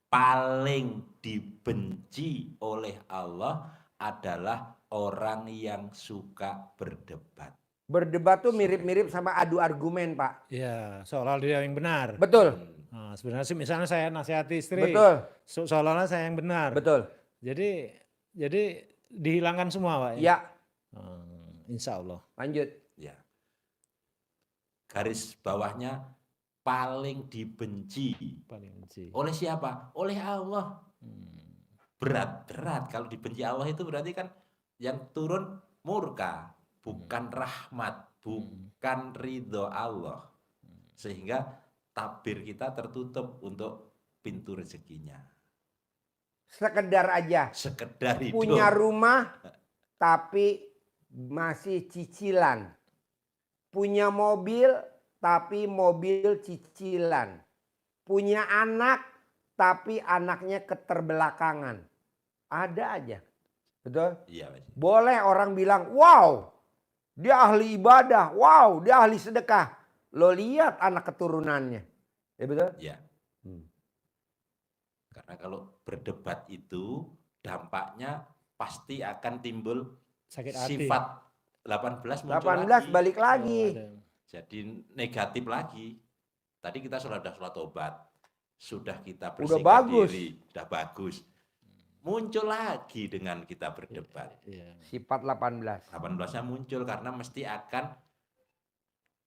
paling dibenci oleh Allah adalah orang yang suka berdebat. Berdebat tuh mirip-mirip sama adu argumen, Pak. Iya, seolah dia yang benar. Betul, Nah, sebenarnya sih misalnya saya nasihati istri, betul, seolah-olah saya yang benar. betul. Jadi dihilangkan semua, Pak. Ya, Insya Allah. lanjut. Ya. Garis bawahnya paling dibenci. Paling benci. Oleh siapa? Oleh Allah. Berat kalau dibenci Allah itu berarti kan yang turun murka, bukan rahmat, bukan ridho Allah. Sehingga tabir kita tertutup untuk pintu rezekinya. Sekedar aja. Sekedar hidup. Punya rumah tapi masih cicilan. Punya mobil tapi mobil cicilan. Punya anak tapi anaknya keterbelakangan. Ada aja. Betul? Iya, Mas. Boleh orang bilang, wow, dia ahli ibadah, wow, dia ahli sedekah. Lo lihat anak keturunannya. Ya betul? Ya. Karena kalau berdebat itu dampaknya pasti akan timbul Sakit hati. sifat 18 muncul 18 lagi. balik lagi. Jadi negatif lagi. Tadi kita sudah sholat tobat, sudah kita Udah bersihkan bagus. diri, sudah bagus. Muncul lagi dengan kita berdebat. Iya. Sifat 18. 18-nya muncul karena mesti akan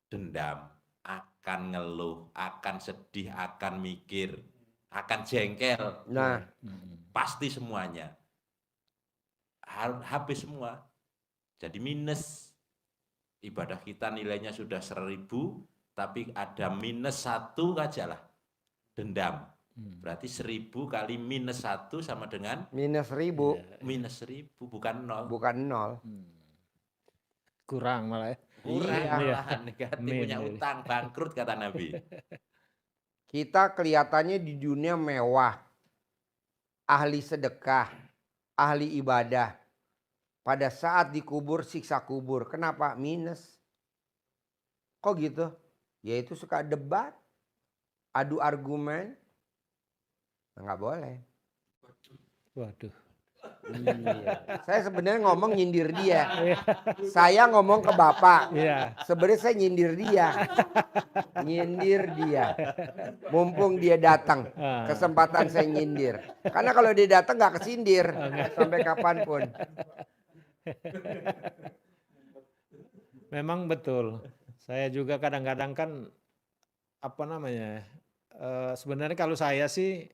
dendam, akan ngeluh, akan sedih, akan mikir, akan jengkel. Nah, Pasti semuanya. Habis semua. Jadi minus. Ibadah kita nilainya sudah 1000, tapi ada minus 1 aja lah. Dendam. Berarti 1000 kali minus 1 sama dengan minus 1000, minus 1000, bukan 0. bukan 0. Kurang malah ya. Kurang Iya. malahan negatif, punya utang, bangkrut kata Nabi. Kita kelihatannya di dunia mewah. Ahli sedekah, ahli ibadah. Pada saat dikubur siksa kubur. Kenapa? Minus. Kok gitu? Ya itu suka debat. Adu argumen. Nggak boleh. Waduh. Iya. Saya sebenarnya ngomong nyindir dia. Saya ngomong ke Bapak. Iya. Sebenarnya saya nyindir dia. Nyindir dia. Mumpung dia datang. Kesempatan saya nyindir. Karena kalau dia datang nggak kesindir. Sampai kapanpun. Memang betul. Saya juga kadang-kadang kan apa namanya? Sebenarnya kalau saya sih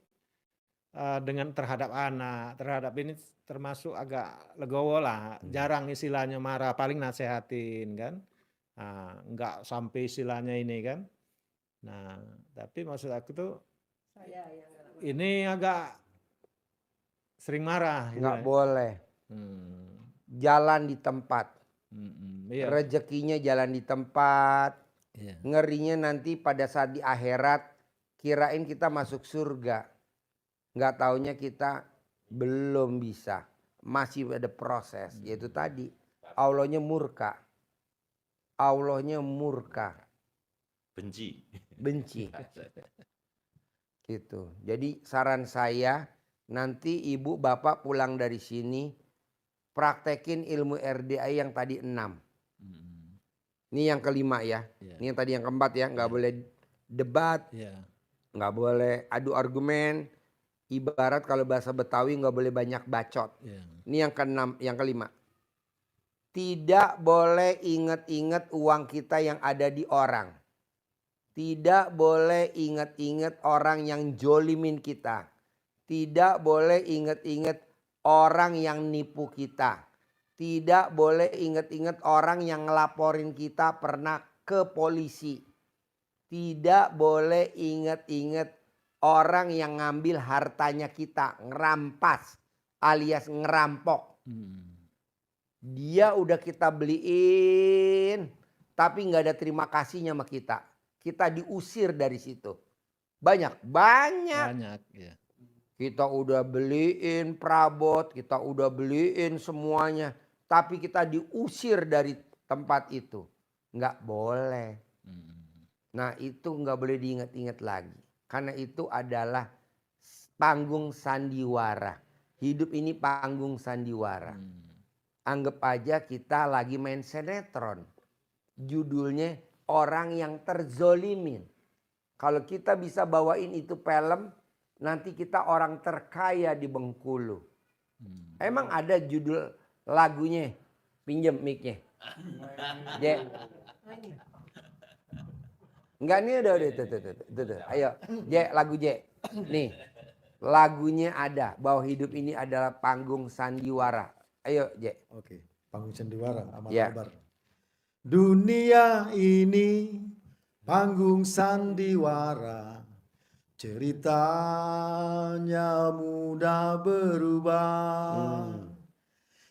dengan terhadap anak, terhadap ini termasuk agak legowo lah. Jarang istilahnya marah, paling nasehatin kan. Nah, enggak sampai istilahnya ini kan. Nah, tapi maksud aku tuh Saya yang ini agak sering marah. gitu Nggak ya. boleh. Jalan di tempat. Iya. Rezekinya jalan di tempat. Iya. Ngerinya nanti pada saat di akhirat kirain kita masuk surga. Nggak taunya kita belum bisa. Masih ada proses. Yaitu tadi Allahnya murka. Allahnya murka. Benci. Benci. Gitu. Jadi saran saya nanti ibu bapak pulang dari sini praktekin ilmu RDA yang tadi 6. Ini yang kelima ya. Iya. Ini yang tadi yang keempat ya. Nggak boleh debat, Iya. nggak boleh adu argumen. Ibarat kalau bahasa Betawi nggak boleh banyak bacot. Iya. Ini yang keenam, yang kelima. Tidak boleh inget-inget uang kita yang ada di orang. Tidak boleh inget-inget orang yang jolimin kita. Tidak boleh inget-inget orang yang nipu kita. Tidak boleh inget-inget orang yang ngelaporin kita pernah ke polisi. Tidak boleh inget-inget orang yang ngambil hartanya kita, ngerampas alias ngerampok. Dia udah kita beliin tapi nggak ada terima kasihnya sama kita. Kita diusir dari situ. Banyak. Banyak ya. Kita udah beliin perabot, kita udah beliin semuanya. Tapi kita diusir dari tempat itu. Nggak boleh. Nah itu nggak boleh diingat-ingat lagi. Karena itu adalah panggung sandiwara. Hidup ini panggung sandiwara. Anggap aja kita lagi main sinetron. Judulnya Orang yang Terzolimin. Kalau kita bisa bawain itu film, nanti kita orang terkaya di Bengkulu. Emang ada judul lagunya? Pinjem mic-nya. Je. Enggak, nih udah. Tuh. Ayo, Je, lagu Je. Nih, lagunya ada bahwa hidup ini adalah panggung sandiwara. Ayo, Je. Oke, panggung sandiwara Amal Ya. Akbar. Dunia ini panggung sandiwara, ceritanya mudah berubah.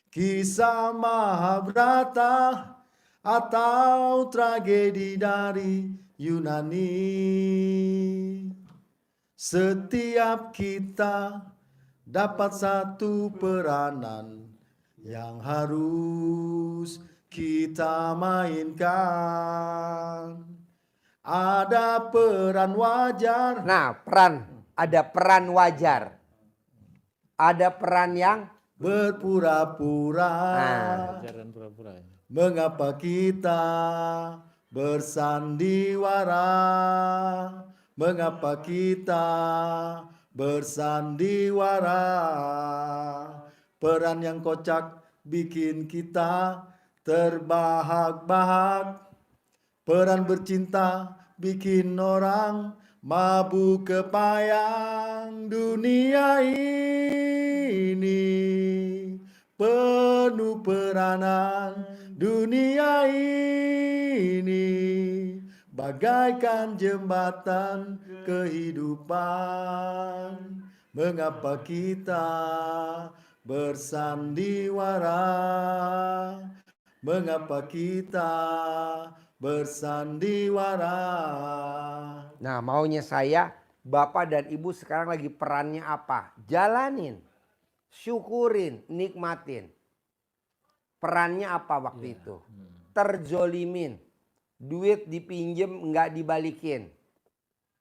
Kisah Mahabharata atau tragedi dari Yunani. Setiap kita dapat satu peranan yang harus kita mainkan. Ada peran wajar. Nah, ada peran wajar. Ada peran yang Berpura-pura. Ajaran pura-pura. Mengapa kita bersandiwara? Mengapa kita bersandiwara? Peran yang kocak bikin kita terbahak-bahak. Peran bercinta bikin orang mabuk kepayang. Dunia ini penuh peranan. Dunia ini bagaikan jembatan kehidupan. Mengapa kita bersandiwara? Mengapa kita bersandiwara? Nah, maunya saya, Bapak dan Ibu sekarang lagi perannya apa? Jalanin, syukurin, nikmatin. Perannya apa waktu itu? Terzolimin. Duit dipinjem nggak dibalikin.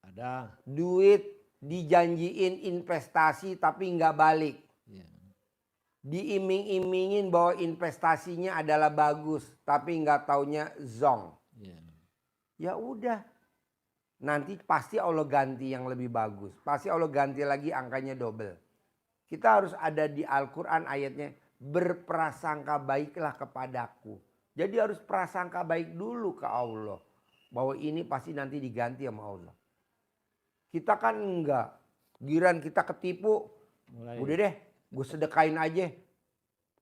Ada. Duit dijanjiin investasi tapi nggak balik. Ya. Diiming-imingin bahwa investasinya adalah bagus tapi nggak taunya zong. Ya. Ya udah, nanti pasti Allah ganti yang lebih bagus. Pasti Allah ganti lagi angkanya double. Kita harus ada di Al-Quran ayatnya, berprasangka baiklah kepadaku. Jadi harus prasangka baik dulu ke Allah. Bahwa ini pasti nanti diganti sama Allah. Kita kan enggak. Giran kita ketipu, udah deh gue sedekain aja.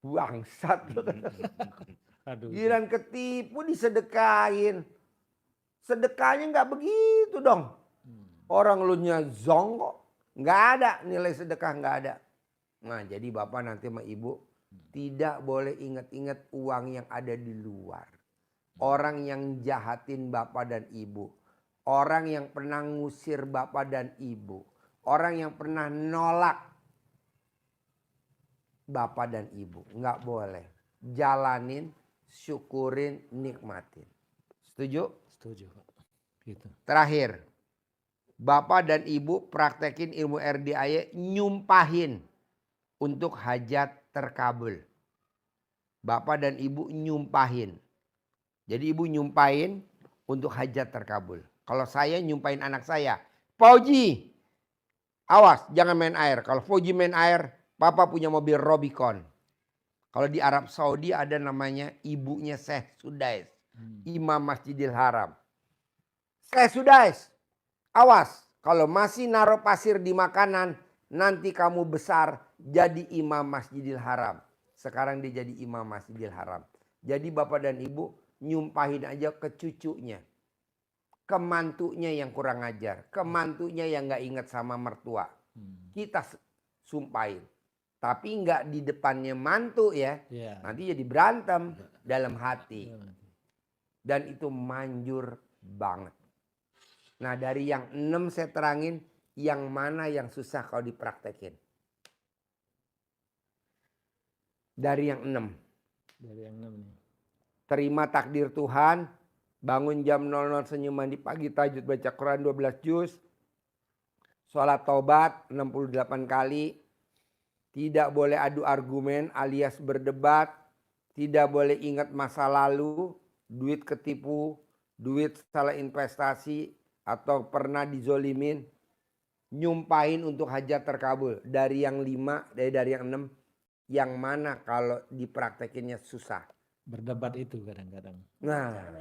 Bangsat. Aduh. Giran ketipu disedekain. Sedekahnya nggak begitu dong. Orang lu nya zong kok. Nggak ada nilai sedekah, nggak ada. Nah jadi Bapak nanti sama Ibu tidak boleh ingat-ingat uang yang ada di luar. Orang yang jahatin Bapak dan Ibu. Orang yang pernah ngusir Bapak dan Ibu. Orang yang pernah nolak Bapak dan Ibu. Nggak boleh. Jalanin, syukurin, nikmatin. Setuju? Setuju Pak. Gitu. Terakhir, Bapak dan Ibu praktekin ilmu RDIY nyumpahin untuk hajat terkabul. Bapak dan Ibu nyumpahin. Jadi ibu nyumpain untuk hajat terkabul. Kalau saya nyumpain anak saya, Fauji, awas jangan main air. Kalau Fauji main air, papa punya mobil Rubicon. Kalau di Arab Saudi ada namanya ibunya Syekh Sudais, Imam Masjidil Haram. Syekh Sudais, awas kalau masih naruh pasir di makanan, nanti kamu besar jadi Imam Masjidil Haram. Sekarang dia jadi Imam Masjidil Haram. Jadi bapak dan ibu nyumpahin aja ke cucunya. Ke mantunya yang kurang ajar. Ke mantunya yang gak ingat sama mertua. Kita sumpahin. Tapi nggak di depannya mantu ya. Nanti jadi berantem dalam hati. Dan itu manjur banget. Nah dari yang 6 saya terangin, yang mana yang susah kalau dipraktekin? Dari yang 6. Dari yang 6 nih. Terima takdir Tuhan, bangun jam 00 senyum mandi pagi, tahajud baca Quran 12 juz, sholat taubat 68 kali, tidak boleh adu argumen alias berdebat, tidak boleh ingat masa lalu, duit ketipu, duit salah investasi, atau pernah dizolimin, nyumpahin untuk hajat terkabul. Dari yang 5, dari yang 6, yang mana kalau dipraktekinnya susah? Berdebat itu kadang-kadang. Nah,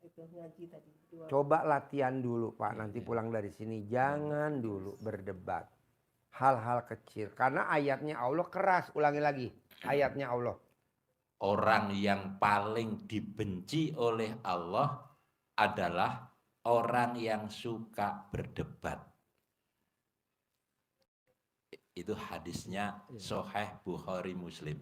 Itu ngaji tadi. coba latihan dulu Pak, nanti pulang dari sini jangan dulu berdebat. Hal-hal kecil, karena ayatnya Allah keras, ulangi lagi, ayatnya Allah. Orang yang paling dibenci oleh Allah adalah orang yang suka berdebat. Itu hadisnya Sahih Bukhari Muslim.